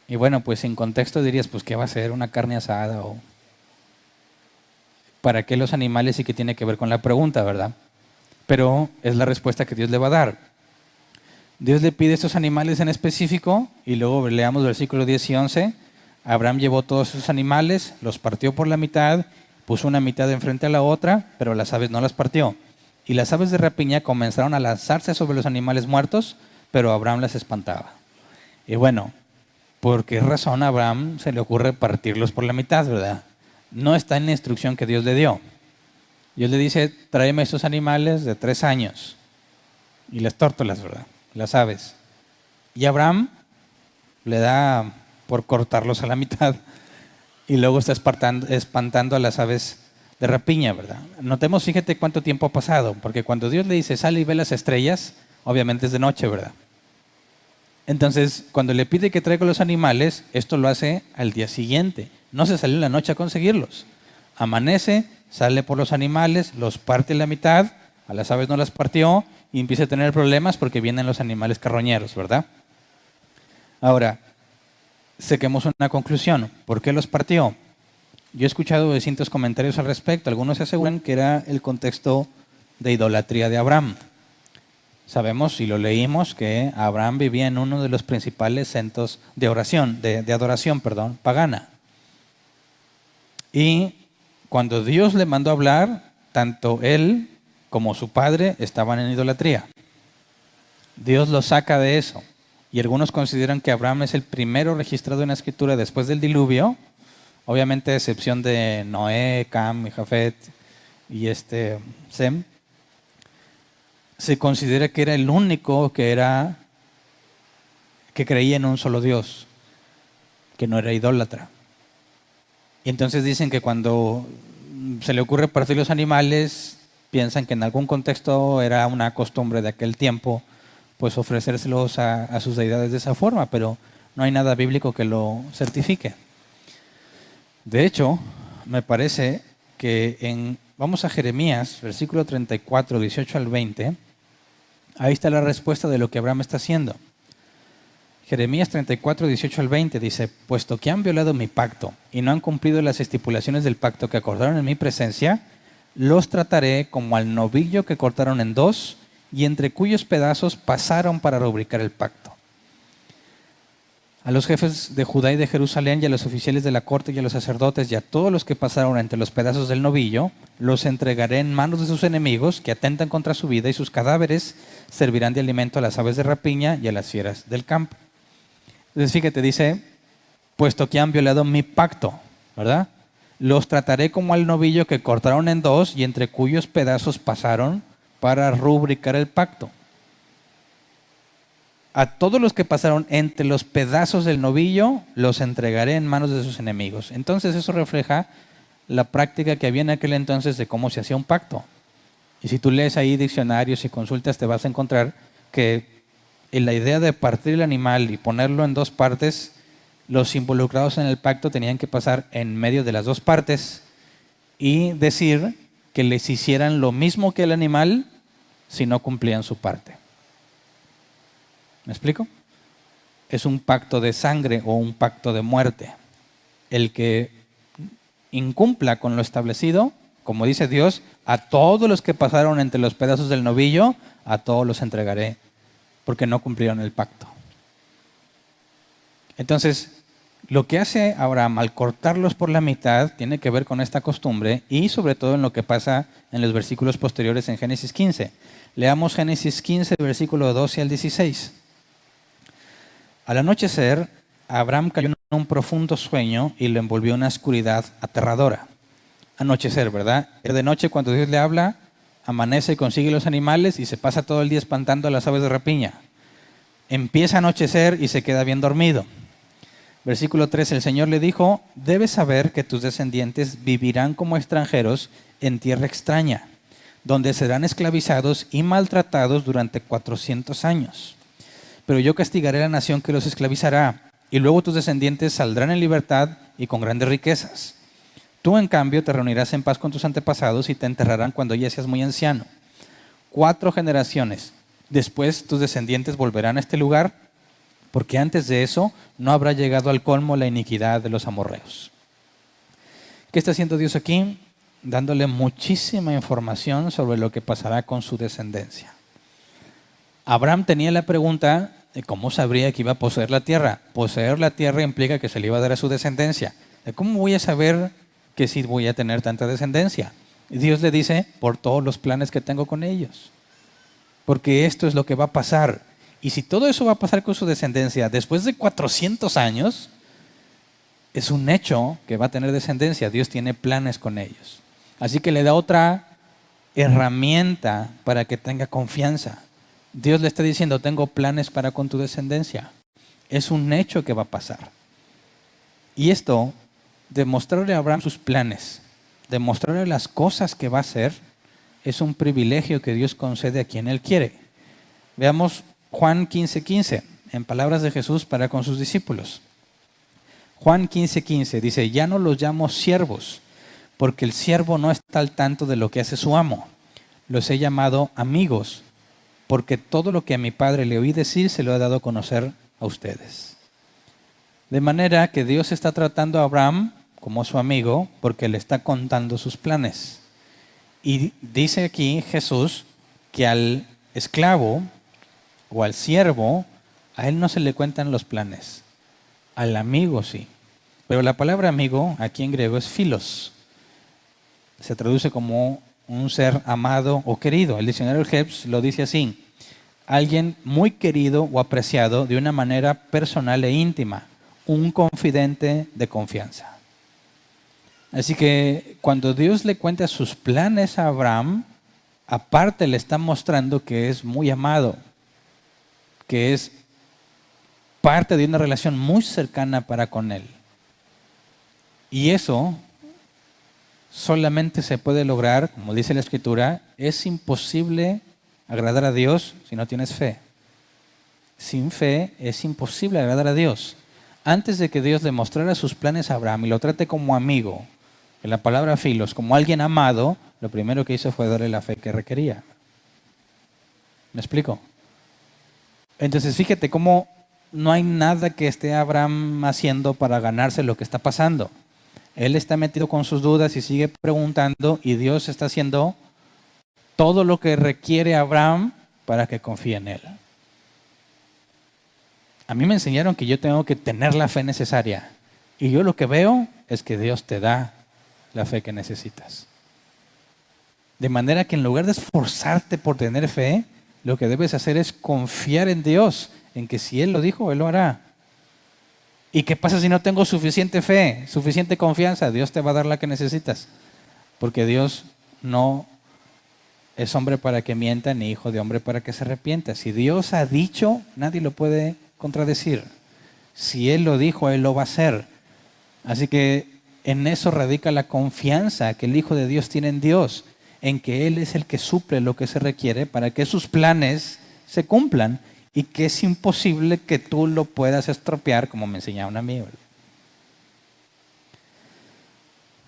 Y bueno, pues sin contexto dirías, pues ¿qué va a ser? ¿Una carne asada? ¿O para qué los animales y qué tiene que ver con la pregunta, verdad? Pero es la respuesta que Dios le va a dar. Dios le pide estos animales en específico y luego leamos versículos 10 y 11. Abraham llevó todos esos animales, los partió por la mitad, puso una mitad enfrente a la otra, pero las aves no las partió. Y las aves de rapiña comenzaron a lanzarse sobre los animales muertos, pero Abraham las espantaba. Y bueno, ¿por qué razón a Abraham se le ocurre partirlos por la mitad, verdad? No está en la instrucción que Dios le dio. Dios le dice, tráeme estos animales de 3 años. Y las tórtolas, ¿verdad? Las aves. Y Abraham le da por cortarlos a la mitad y luego está espantando a las aves de rapiña, ¿verdad? Notemos, fíjate cuánto tiempo ha pasado, porque cuando Dios le dice, sale y ve las estrellas, obviamente es de noche, ¿verdad? Entonces, cuando le pide que traiga los animales, esto lo hace al día siguiente. No se salió en la noche a conseguirlos. Amanece, sale por los animales, los parte en la mitad, a las aves no las partió y empieza a tener problemas porque vienen los animales carroñeros, ¿verdad? Ahora, saquemos una conclusión. ¿Por qué los partió? Yo he escuchado distintos comentarios al respecto. Algunos aseguran que era el contexto de idolatría de Abraham. Sabemos, y lo leímos, que Abraham vivía en uno de los principales centros de oración, de adoración, pagana. Y cuando Dios le mandó a hablar, tanto él como su padre estaban en idolatría. Dios lo saca de eso. Y algunos consideran que Abraham es el primero registrado en la escritura después del diluvio, obviamente a excepción de Noé, Cam y Jafet y Sem. Se considera que era el único que creía en un solo Dios, que no era idólatra. Y entonces dicen que cuando se le ocurre partir los animales, piensan que en algún contexto era una costumbre de aquel tiempo, pues ofrecérselos a sus deidades de esa forma, pero no hay nada bíblico que lo certifique. De hecho, me parece que vamos a Jeremías, versículo 34, 18 al 20, ahí está la respuesta de lo que Abraham está haciendo. Jeremías 34, 18 al 20 dice, puesto que han violado mi pacto y no han cumplido las estipulaciones del pacto que acordaron en mi presencia, los trataré como al novillo que cortaron en dos y entre cuyos pedazos pasaron para rubricar el pacto. A los jefes de Judá y de Jerusalén y a los oficiales de la corte y a los sacerdotes y a todos los que pasaron entre los pedazos del novillo, los entregaré en manos de sus enemigos que atentan contra su vida y sus cadáveres servirán de alimento a las aves de rapiña y a las fieras del campo. Entonces fíjate, dice, puesto que han violado mi pacto, ¿verdad? Los trataré como al novillo que cortaron en dos y entre cuyos pedazos pasaron para rubricar el pacto. A todos los que pasaron entre los pedazos del novillo, los entregaré en manos de sus enemigos. Entonces eso refleja la práctica que había en aquel entonces de cómo se hacía un pacto. Y si tú lees ahí diccionarios y consultas, te vas a encontrar que en la idea de partir el animal y ponerlo en dos partes, los involucrados en el pacto tenían que pasar en medio de las dos partes y decir que les hicieran lo mismo que el animal si no cumplían su parte. ¿Me explico? Es un pacto de sangre o un pacto de muerte. El que incumpla con lo establecido, como dice Dios, a todos los que pasaron entre los pedazos del novillo, a todos los entregaré, porque no cumplieron el pacto. Entonces, lo que hace Abraham al cortarlos por la mitad tiene que ver con esta costumbre y sobre todo en lo que pasa en los versículos posteriores en Génesis 15. Leamos Génesis 15, versículo 12 al 16. Al anochecer, Abraham cayó en un profundo sueño y lo envolvió una oscuridad aterradora. Anochecer, ¿verdad? Era de noche cuando Dios le habla, amanece y consigue los animales y se pasa todo el día espantando a las aves de rapiña. Empieza a anochecer y se queda bien dormido. Versículo 3, el Señor le dijo, debes saber que tus descendientes vivirán como extranjeros en tierra extraña, donde serán esclavizados y maltratados durante 400 años. Pero yo castigaré a la nación que los esclavizará, y luego tus descendientes saldrán en libertad y con grandes riquezas. Tú, en cambio, te reunirás en paz con tus antepasados y te enterrarán cuando ya seas muy anciano. 4 generaciones después tus descendientes volverán a este lugar, porque antes de eso no habrá llegado al colmo la iniquidad de los amorreos. ¿Qué está haciendo Dios aquí? Dándole muchísima información sobre lo que pasará con su descendencia. Abraham tenía la pregunta de cómo sabría que iba a poseer la tierra. Poseer la tierra implica que se le iba a dar a su descendencia. ¿De cómo voy a saber que sí voy a tener tanta descendencia? Y Dios le dice, por todos los planes que tengo con ellos. Porque esto es lo que va a pasar. Y si todo eso va a pasar con su descendencia después de 400 años, es un hecho que va a tener descendencia. Dios tiene planes con ellos. Así que le da otra herramienta para que tenga confianza. Dios le está diciendo, tengo planes para con tu descendencia. Es un hecho que va a pasar. Y esto, demostrarle a Abraham sus planes, demostrarle las cosas que va a hacer, es un privilegio que Dios concede a quien Él quiere. Veamos Juan 15:15, en palabras de Jesús para con sus discípulos. Juan 15:15 dice, ya no los llamo siervos, porque el siervo no está al tanto de lo que hace su amo. Los he llamado amigos, porque todo lo que a mi Padre le oí decir se lo he dado a conocer a ustedes. De manera que Dios está tratando a Abraham como su amigo, porque le está contando sus planes. Y dice aquí Jesús que al esclavo o al siervo, a él no se le cuentan los planes, al amigo sí. Pero la palabra amigo aquí en griego es philos. Se traduce como un ser amado o querido. El diccionario Helps lo dice así: alguien muy querido o apreciado de una manera personal e íntima, un confidente de confianza. Así que cuando Dios le cuenta sus planes a Abraham, aparte le está mostrando que es muy amado, que es parte de una relación muy cercana para con él. Y eso solamente se puede lograr, como dice la Escritura, es imposible agradar a Dios si no tienes fe. Sin fe es imposible agradar a Dios. Antes de que Dios le mostrara sus planes a Abraham y lo trate como amigo, en la palabra filos, como alguien amado, lo primero que hizo fue darle la fe que requería. ¿Me explico? Entonces fíjate cómo no hay nada que esté Abraham haciendo para ganarse lo que está pasando. Él está metido con sus dudas y sigue preguntando, y Dios está haciendo todo lo que requiere Abraham para que confíe en él. A mí me enseñaron que yo tengo que tener la fe necesaria. Y yo lo que veo es que Dios te da la fe que necesitas. De manera que en lugar de esforzarte por tener fe, lo que debes hacer es confiar en Dios, en que si Él lo dijo, Él lo hará. ¿Y qué pasa si no tengo suficiente fe, suficiente confianza? Dios te va a dar la que necesitas. Porque Dios no es hombre para que mienta, ni hijo de hombre para que se arrepienta. Si Dios ha dicho, nadie lo puede contradecir. Si Él lo dijo, Él lo va a hacer. Así que en eso radica la confianza que el Hijo de Dios tiene en Dios, en que Él es el que suple lo que se requiere para que sus planes se cumplan y que es imposible que tú lo puedas estropear, como me enseñaron a mí.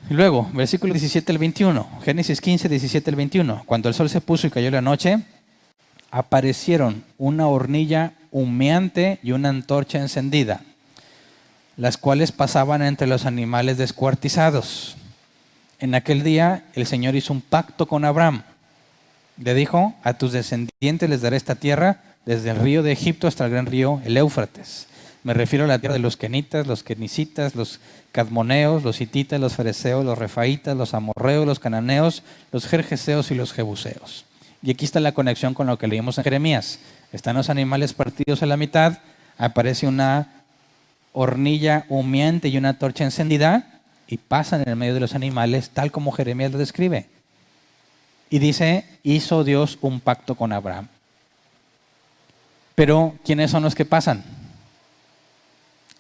Y luego, versículo 17 al 21, Génesis 15, 17 al 21. Cuando el sol se puso y cayó la noche, aparecieron una hornilla humeante y una antorcha encendida, las cuales pasaban entre los animales descuartizados. En aquel día el Señor hizo un pacto con Abraham. Le dijo, a tus descendientes les daré esta tierra, desde el río de Egipto hasta el gran río, el Éufrates. Me refiero a la tierra de los kenitas, los kenicitas, los cadmoneos, los hititas, los fereceos, los refaitas, los amorreos, los cananeos, los gergeseos y los jebuseos. Y aquí está la conexión con lo que leímos en Jeremías. Están los animales partidos a la mitad, aparece una hornilla humeante y una torcha encendida y pasan en el medio de los animales, tal como Jeremías lo describe. Y dice, hizo Dios un pacto con Abraham. Pero, ¿quiénes son los que pasan?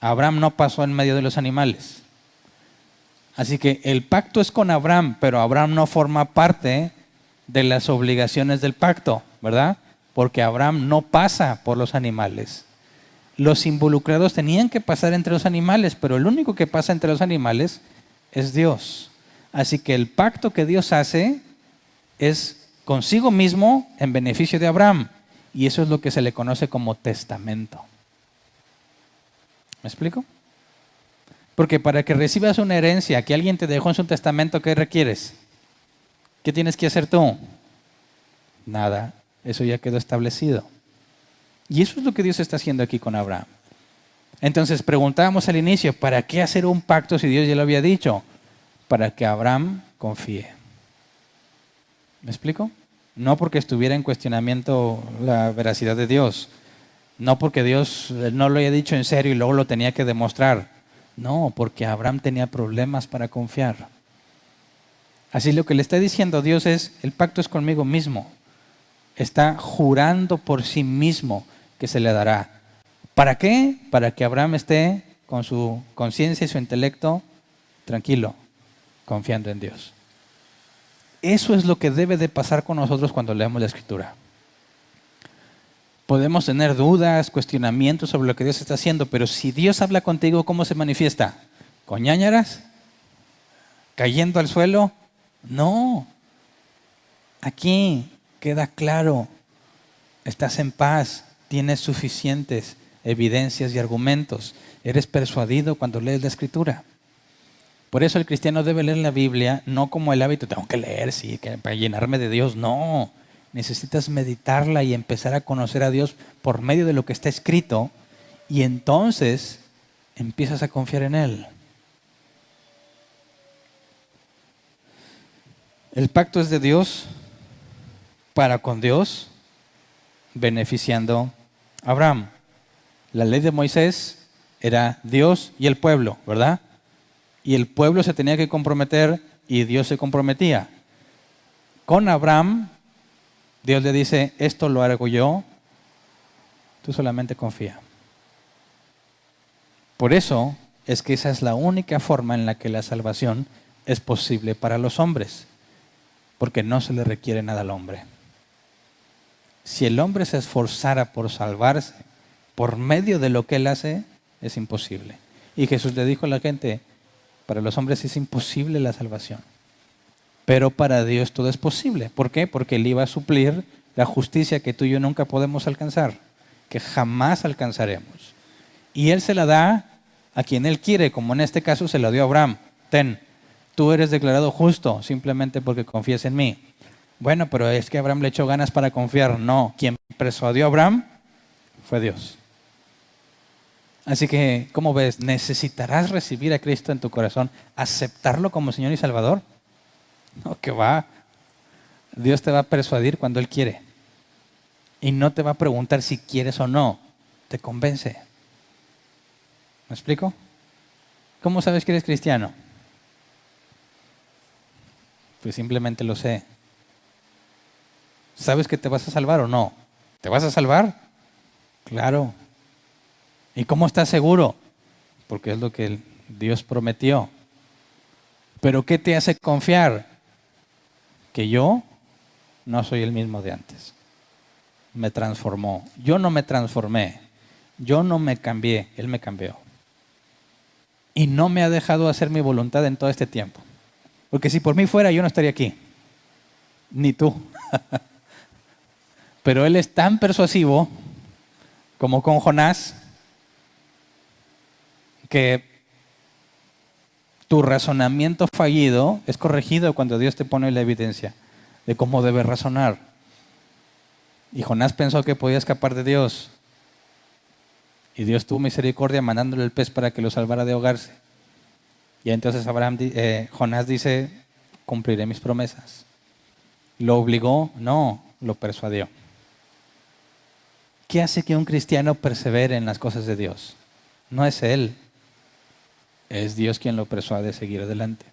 Abraham no pasó en medio de los animales. Así que el pacto es con Abraham, pero Abraham no forma parte de las obligaciones del pacto, ¿verdad? Porque Abraham no pasa por los animales. Los involucrados tenían que pasar entre los animales, pero el único que pasa entre los animales es Dios. Así que el pacto que Dios hace es consigo mismo en beneficio de Abraham. Y eso es lo que se le conoce como testamento. ¿Me explico? Porque para que recibas una herencia que alguien te dejó en su testamento, ¿qué requieres? ¿Qué tienes que hacer tú? Nada, eso ya quedó establecido. Y eso es lo que Dios está haciendo aquí con Abraham. Entonces preguntábamos al inicio, ¿para qué hacer un pacto si Dios ya lo había dicho? Para que Abraham confíe. ¿Me explico? No porque estuviera en cuestionamiento la veracidad de Dios. No porque Dios no lo haya dicho en serio y luego lo tenía que demostrar. No, porque Abraham tenía problemas para confiar. Así lo que le está diciendo Dios es, el pacto es conmigo mismo. Está jurando por sí mismo que se le dará. ¿Para qué? Para que Abraham esté con su conciencia y su intelecto tranquilo, confiando en Dios. Eso es lo que debe de pasar con nosotros cuando leemos la Escritura. Podemos tener dudas, cuestionamientos sobre lo que Dios está haciendo, pero si Dios habla contigo, ¿cómo se manifiesta? ¿Con ñáñaras? ¿Cayendo al suelo? No. Aquí queda claro, estás en paz, tienes suficientes evidencias y argumentos, eres persuadido cuando lees la Escritura. Por eso el cristiano debe leer la Biblia no como el hábito, tengo que leer, sí, para llenarme de Dios, no. Necesitas meditarla y empezar a conocer a Dios por medio de lo que está escrito y entonces empiezas a confiar en Él. El pacto es de Dios para con Dios, beneficiando a Abraham. La ley de Moisés era Dios y el pueblo, ¿verdad? Y el pueblo se tenía que comprometer y Dios se comprometía. Con Abraham, Dios le dice, esto lo hago yo, tú solamente confía. Por eso es que esa es la única forma en la que la salvación es posible para los hombres, porque no se le requiere nada al hombre. Si el hombre se esforzara por salvarse por medio de lo que él hace, es imposible. Y Jesús le dijo a la gente, para los hombres es imposible la salvación, pero para Dios todo es posible. ¿Por qué? Porque Él iba a suplir la justicia que tú y yo nunca podemos alcanzar, que jamás alcanzaremos. Y Él se la da a quien Él quiere, como en este caso se la dio a Abraham. Ten, tú eres declarado justo simplemente porque confías en mí. Bueno, pero es que Abraham le echó ganas para confiar. No, quien persuadió a Abraham fue Dios. Así que, ¿cómo ves? ¿Necesitarás recibir a Cristo en tu corazón, aceptarlo como Señor y Salvador? No, que va. Dios te va a persuadir cuando Él quiere. Y no te va a preguntar si quieres o no. Te convence. ¿Me explico? ¿Cómo sabes que eres cristiano? Pues simplemente lo sé. ¿Sabes que te vas a salvar o no? ¿Te vas a salvar? Claro. ¿Y cómo estás seguro? Porque es lo que Dios prometió. ¿Pero qué te hace confiar? Que yo no soy el mismo de antes. Me transformó. Yo no me transformé. Yo no me cambié. Él me cambió. Y no me ha dejado hacer mi voluntad en todo este tiempo. Porque si por mí fuera, yo no estaría aquí. Ni tú. Pero Él es tan persuasivo como con Jonás, que tu razonamiento fallido es corregido cuando Dios te pone la evidencia de cómo debes razonar. Y Jonás pensó que podía escapar de Dios. Y Dios tuvo misericordia mandándole el pez para que lo salvara de ahogarse. Y entonces Jonás dice, cumpliré mis promesas. ¿Lo obligó? No, lo persuadió. ¿Qué hace que un cristiano persevere en las cosas de Dios? No es él. Es Dios quien lo persuade a seguir adelante.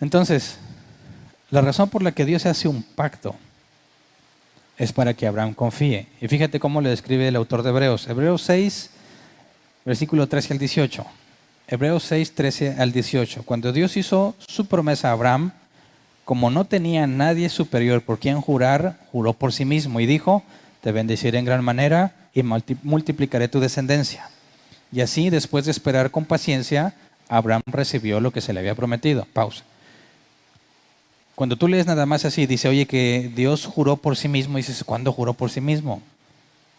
Entonces, la razón por la que Dios hace un pacto es para que Abraham confíe. Y fíjate cómo le describe el autor de Hebreos. Hebreos 6, versículo 13 al 18. Hebreos 6, 13 al 18. Cuando Dios hizo su promesa a Abraham, como no tenía nadie superior por quien jurar, juró por sí mismo y dijo, te bendeciré en gran manera y multiplicaré tu descendencia. Y así, después de esperar con paciencia, Abraham recibió lo que se le había prometido. Pausa. Cuando tú lees nada más así, dice, oye, que Dios juró por sí mismo, y dices, ¿cuándo juró por sí mismo?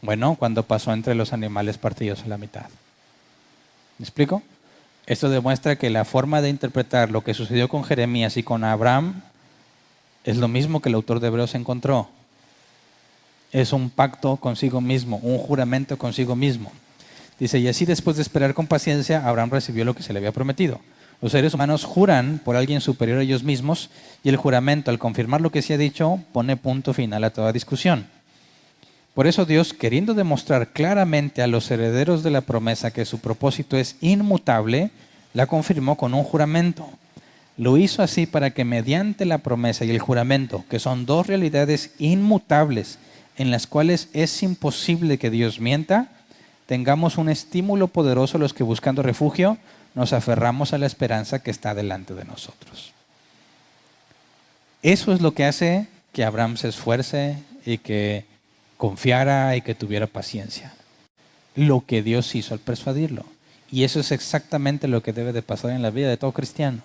Bueno, cuando pasó entre los animales partidos a la mitad. ¿Me explico? Esto demuestra que la forma de interpretar lo que sucedió con Jeremías y con Abraham es lo mismo que el autor de Hebreos encontró. Es un pacto consigo mismo, un juramento consigo mismo. Dice, y así después de esperar con paciencia, Abraham recibió lo que se le había prometido. Los seres humanos juran por alguien superior a ellos mismos y el juramento, al confirmar lo que se ha dicho, pone punto final a toda discusión. Por eso Dios, queriendo demostrar claramente a los herederos de la promesa que su propósito es inmutable, la confirmó con un juramento. Lo hizo así para que mediante la promesa y el juramento, que son dos realidades inmutables en las cuales es imposible que Dios mienta, tengamos un estímulo poderoso los que buscando refugio nos aferramos a la esperanza que está delante de nosotros. Eso es lo que hace que Abraham se esfuerce y que confiara y que tuviera paciencia. Lo que Dios hizo al persuadirlo. Y eso es exactamente lo que debe de pasar en la vida de todo cristiano.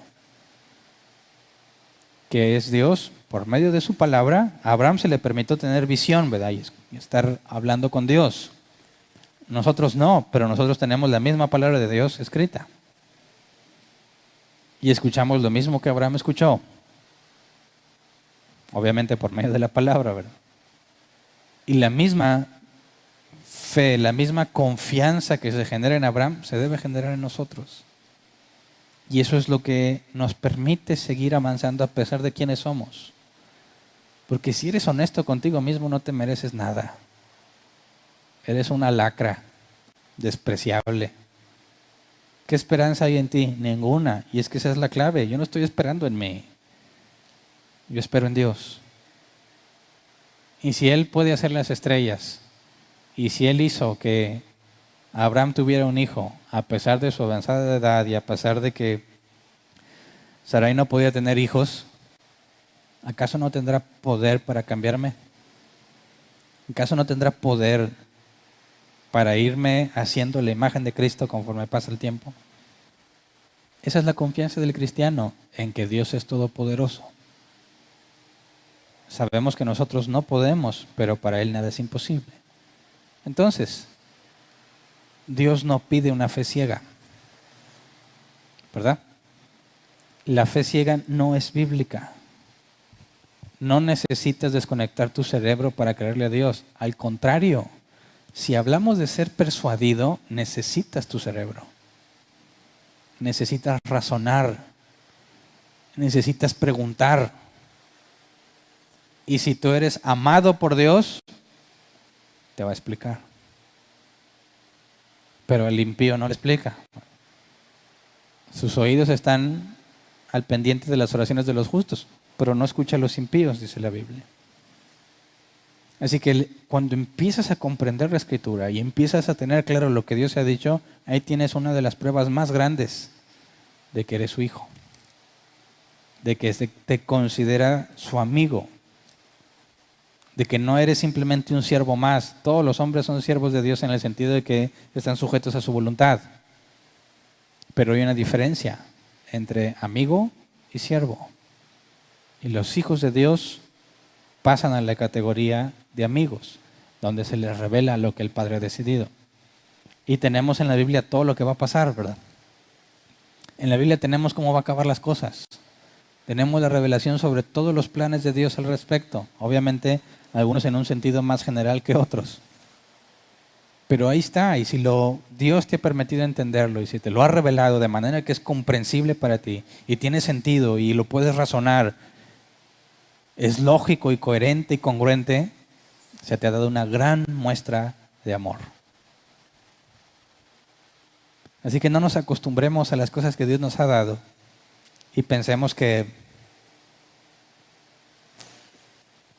Que es Dios, por medio de su palabra, a Abraham se le permitió tener visión, ¿verdad? Y estar hablando con Dios. Nosotros no, pero nosotros tenemos la misma palabra de Dios escrita. Y escuchamos lo mismo que Abraham escuchó. Obviamente por medio de la palabra, ¿verdad? Y la misma fe, la misma confianza que se genera en Abraham, se debe generar en nosotros. Y eso es lo que nos permite seguir avanzando a pesar de quiénes somos. Porque si eres honesto contigo mismo, no te mereces nada. Eres una lacra, despreciable. ¿Qué esperanza hay en ti? Ninguna. Y es que esa es la clave. Yo no estoy esperando en mí. Yo espero en Dios. Y si Él puede hacer las estrellas, y si Él hizo que Abraham tuviera un hijo, a pesar de su avanzada edad y a pesar de que Sarai no podía tener hijos, ¿acaso no tendrá poder para cambiarme? ¿Acaso no tendrá poder para irme haciendo la imagen de Cristo conforme pasa el tiempo? Esa es la confianza del cristiano, en que Dios es todopoderoso. Sabemos que nosotros no podemos, pero para Él nada es imposible. Entonces, Dios no pide una fe ciega, ¿verdad? La fe ciega no es bíblica. No necesitas desconectar tu cerebro para creerle a Dios. Al contrario, si hablamos de ser persuadido, necesitas tu cerebro. Necesitas razonar. Necesitas preguntar. Y si tú eres amado por Dios, te va a explicar. Pero el impío no le explica. Sus oídos están al pendiente de las oraciones de los justos, pero no escucha a los impíos, dice la Biblia. Así que cuando empiezas a comprender la Escritura y empiezas a tener claro lo que Dios ha dicho, ahí tienes una de las pruebas más grandes de que eres su hijo, de que te considera su amigo, de que no eres simplemente un siervo más. Todos los hombres son siervos de Dios en el sentido de que están sujetos a su voluntad. Pero hay una diferencia entre amigo y siervo. Y los hijos de Dios pasan a la categoría de amigos, donde se les revela lo que el Padre ha decidido. Y tenemos en la Biblia todo lo que va a pasar, ¿verdad? En la Biblia tenemos cómo va a acabar las cosas. Tenemos la revelación sobre todos los planes de Dios al respecto. Obviamente, algunos en un sentido más general que otros. Pero ahí está, y si Dios te ha permitido entenderlo, y si te lo ha revelado de manera que es comprensible para ti, y tiene sentido, y lo puedes razonar, es lógico y coherente y congruente, se te ha dado una gran muestra de amor. Así que no nos acostumbremos a las cosas que Dios nos ha dado, y pensemos que,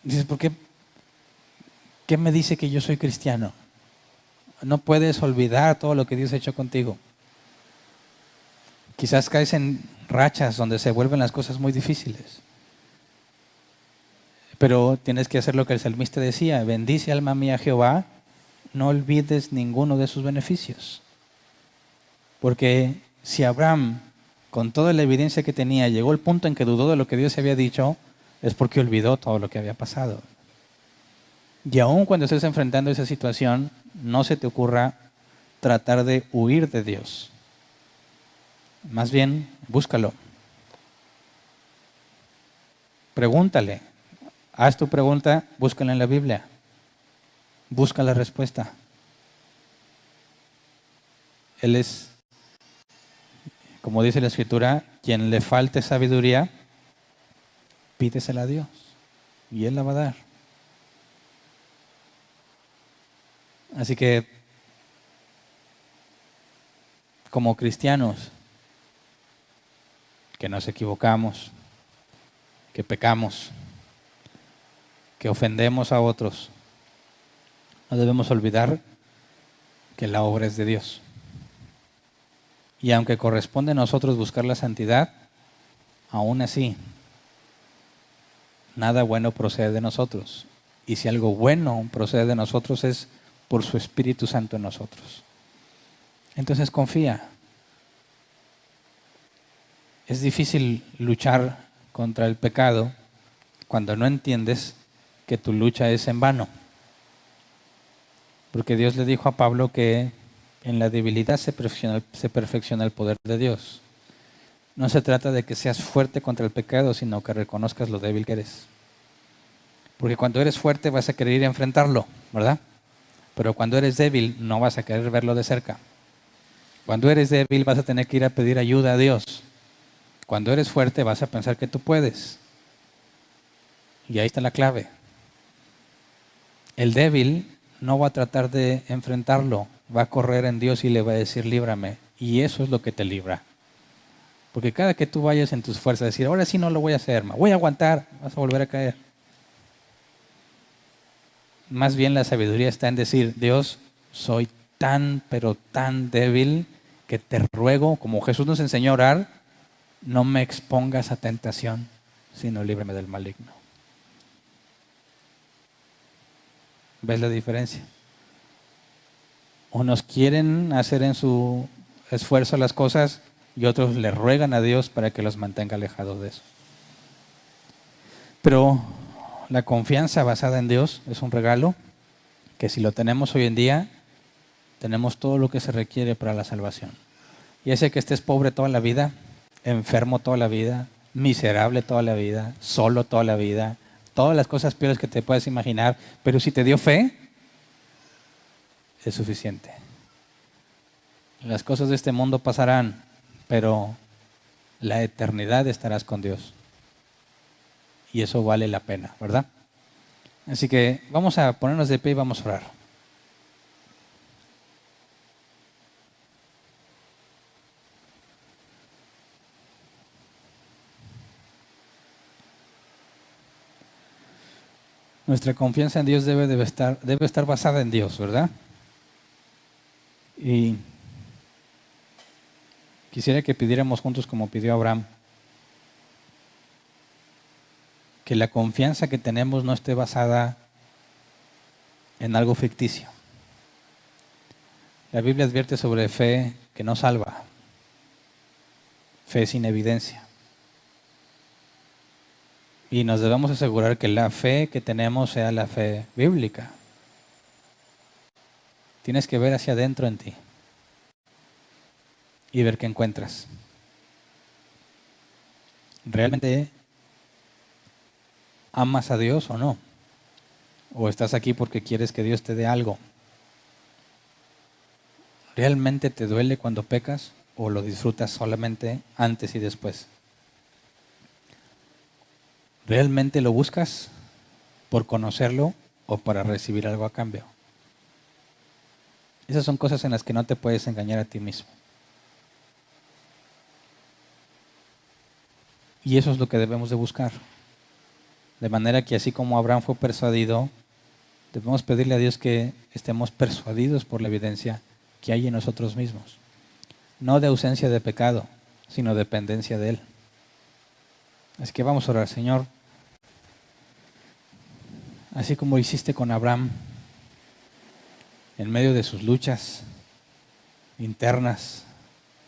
dices, ¿por qué? ¿Qué me dice que yo soy cristiano? No puedes olvidar todo lo que Dios ha hecho contigo. Quizás caes en rachas donde se vuelven las cosas muy difíciles. Pero tienes que hacer lo que el salmista decía: bendice alma mía Jehová, no olvides ninguno de sus beneficios. Porque si Abraham, con toda la evidencia que tenía, llegó al punto en que dudó de lo que Dios había dicho, es porque olvidó todo lo que había pasado. Y aun cuando estés enfrentando esa situación, no se te ocurra tratar de huir de Dios. Más bien, búscalo. Pregúntale. Haz tu pregunta, búscala en la Biblia. busca la respuesta. Él es, como dice la Escritura, quien le falte sabiduría, pídesela a Dios y Él la va a dar. Así que, como cristianos, que nos equivocamos, que pecamos, que ofendemos a otros, no debemos olvidar que la obra es de Dios. Y aunque corresponde a nosotros buscar la santidad, aún así, nada bueno procede de nosotros. Y si algo bueno procede de nosotros es por su Espíritu Santo en nosotros. Entonces confía. Es difícil luchar contra el pecado cuando no entiendes que tu lucha es en vano. Porque Dios le dijo a Pablo que en la debilidad se perfecciona el poder de Dios. No se trata de que seas fuerte contra el pecado, sino que reconozcas lo débil que eres. Porque cuando eres fuerte vas a querer ir a enfrentarlo, ¿verdad? Pero cuando eres débil no vas a querer verlo de cerca. Cuando eres débil vas a tener que ir a pedir ayuda a Dios. Cuando eres fuerte vas a pensar que tú puedes. Y ahí está la clave. El débil no va a tratar de enfrentarlo, va a correr en Dios y le va a decir, líbrame. Y eso es lo que te libra. Porque cada que tú vayas en tus fuerzas a decir, ahora sí no lo voy a hacer, voy a aguantar, vas a volver a caer. Más bien la sabiduría está en decir, Dios, soy tan, pero tan débil que te ruego, como Jesús nos enseñó a orar, no me expongas a tentación, sino líbrame del maligno. ¿Ves la diferencia? Unos quieren hacer en su esfuerzo las cosas y otros le ruegan a Dios para que los mantenga alejados de eso. Pero la confianza basada en Dios es un regalo que si lo tenemos hoy en día, tenemos todo lo que se requiere para la salvación. Ya sea que estés pobre toda la vida, enfermo toda la vida, miserable toda la vida, solo toda la vida, todas las cosas peores que te puedas imaginar, pero si te dio fe, es suficiente. Las cosas de este mundo pasarán, pero la eternidad estarás con Dios. Y eso vale la pena, ¿verdad? Así que vamos a ponernos de pie y vamos a orar. Nuestra confianza en Dios debe estar basada en Dios, ¿verdad? Y quisiera que pidiéramos juntos como pidió Abraham, que la confianza que tenemos no esté basada en algo ficticio. La Biblia advierte sobre fe que no salva, fe sin evidencia. Y nos debemos asegurar que la fe que tenemos sea la fe bíblica. Tienes que ver hacia adentro en ti y ver qué encuentras. ¿Realmente amas a Dios o no? ¿O estás aquí porque quieres que Dios te dé algo? ¿Realmente te duele cuando pecas o lo disfrutas solamente antes y después? ¿Realmente lo buscas por conocerlo o para recibir algo a cambio? Esas son cosas en las que no te puedes engañar a ti mismo. Y eso es lo que debemos de buscar. De manera que así como Abraham fue persuadido, debemos pedirle a Dios que estemos persuadidos por la evidencia que hay en nosotros mismos. No de ausencia de pecado, sino dependencia de Él. Así que vamos a orar, Señor. Así como hiciste con Abraham, en medio de sus luchas internas,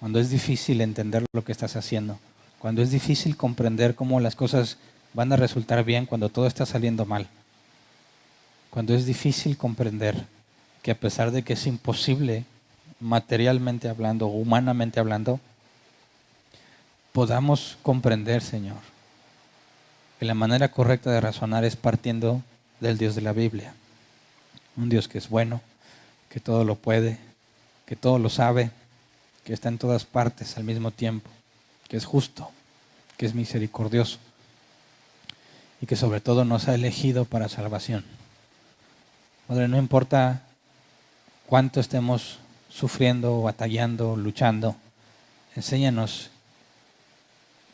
cuando es difícil entender lo que estás haciendo, cuando es difícil comprender cómo las cosas van a resultar bien cuando todo está saliendo mal, cuando es difícil comprender que a pesar de que es imposible, materialmente hablando, humanamente hablando, podamos comprender, Señor, que la manera correcta de razonar es partiendo del Dios de la Biblia. un Dios que es bueno, que todo lo puede, que todo lo sabe, que está en todas partes al mismo tiempo, que es justo, que es misericordioso y que sobre todo nos ha elegido para salvación. Padre, no importa cuánto estemos sufriendo, batallando, luchando, enséñanos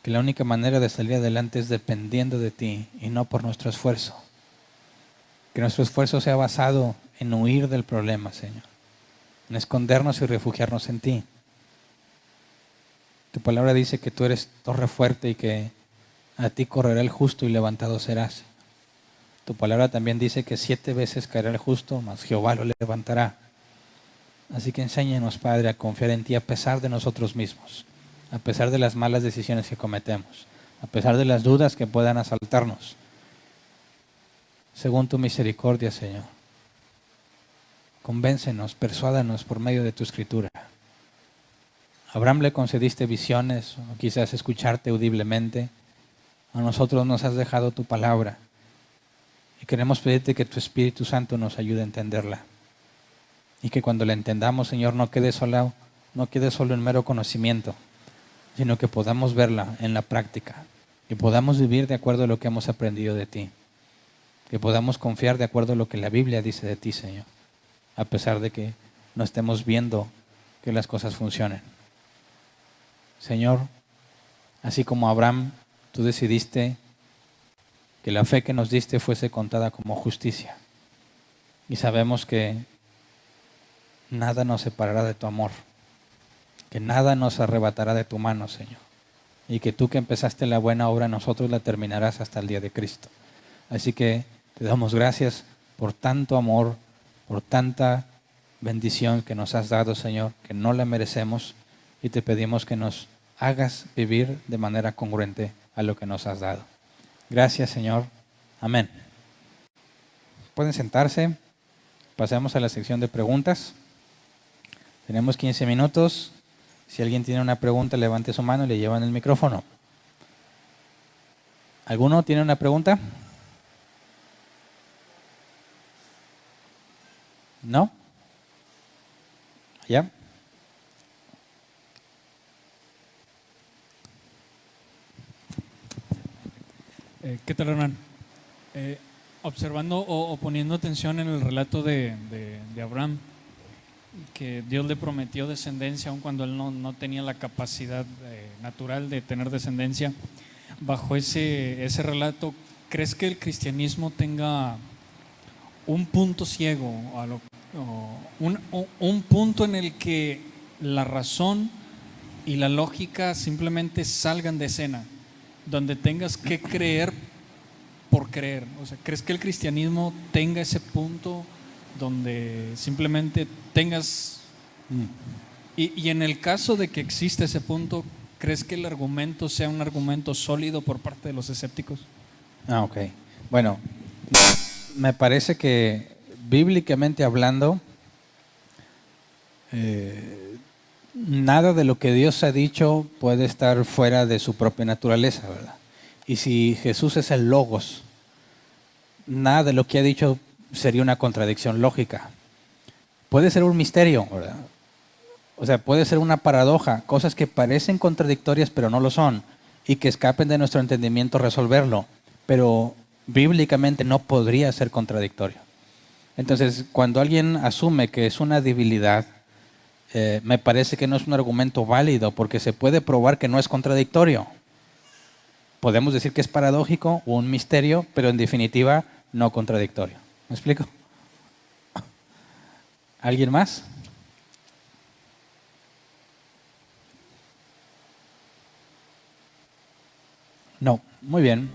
que la única manera de salir adelante es dependiendo de ti y no por nuestro esfuerzo. Que nuestro esfuerzo sea basado en huir del problema, Señor, en escondernos y refugiarnos en ti. Tu palabra dice que tú eres torre fuerte y que a ti correrá el justo y levantado serás. Tu palabra también dice que 7 veces caerá el justo, mas Jehová lo levantará. Así que enséñanos, Padre, a confiar en ti a pesar de nosotros mismos, a pesar de las malas decisiones que cometemos, a pesar de las dudas que puedan asaltarnos. Según tu misericordia, Señor, convéncenos, persuádanos por medio de tu escritura. A Abraham le concediste visiones, o quizás escucharte audiblemente. A nosotros nos has dejado tu palabra y queremos pedirte que tu Espíritu Santo nos ayude a entenderla. Y que cuando la entendamos, Señor, no quede solo en mero conocimiento, sino que podamos verla en la práctica y podamos vivir de acuerdo a lo que hemos aprendido de ti. Que podamos confiar de acuerdo a lo que la Biblia dice de ti, Señor, a pesar de que no estemos viendo que las cosas funcionen. Señor, así como Abraham, tú decidiste que la fe que nos diste fuese contada como justicia. Y sabemos que nada nos separará de tu amor, que nada nos arrebatará de tu mano, Señor. Y que tú que empezaste la buena obra, nosotros la terminarás hasta el día de Cristo. Así que te damos gracias por tanto amor, por tanta bendición que nos has dado, Señor, que no la merecemos, y te pedimos que nos hagas vivir de manera congruente a lo que nos has dado. Gracias, Señor. Amén. Pueden sentarse. Pasemos a la sección de preguntas. Tenemos 15 minutos. Si alguien tiene una pregunta, levante su mano y le llevan el micrófono. ¿Alguno tiene una pregunta? ¿No? ¿Ya? ¿Qué tal, Hernán? Observando o poniendo atención en el relato de Abraham, que Dios le prometió descendencia aun cuando él no tenía la capacidad natural de tener descendencia, bajo ese relato, ¿crees que el cristianismo tenga un punto ciego, un punto en el que la razón y la lógica simplemente salgan de escena, donde tengas que creer por creer? O sea, ¿crees que el cristianismo tenga ese punto donde simplemente tengas... Y en el caso de que exista ese punto, ¿crees que el argumento sea un argumento sólido por parte de los escépticos? Ok. Bueno, me parece que bíblicamente hablando, nada de lo que Dios ha dicho puede estar fuera de su propia naturaleza, ¿verdad? Y si Jesús es el Logos, nada de lo que ha dicho sería una contradicción lógica. Puede ser un misterio, ¿verdad? O sea, puede ser una paradoja, cosas que parecen contradictorias pero no lo son, y que escapen de nuestro entendimiento resolverlo, pero bíblicamente no podría ser contradictorio. Entonces, cuando alguien asume que es una debilidad, me parece que no es un argumento válido, porque se puede probar que no es contradictorio. Podemos decir que es paradójico o un misterio, pero en definitiva no contradictorio. ¿Me explico? ¿Alguien más? No. Muy bien.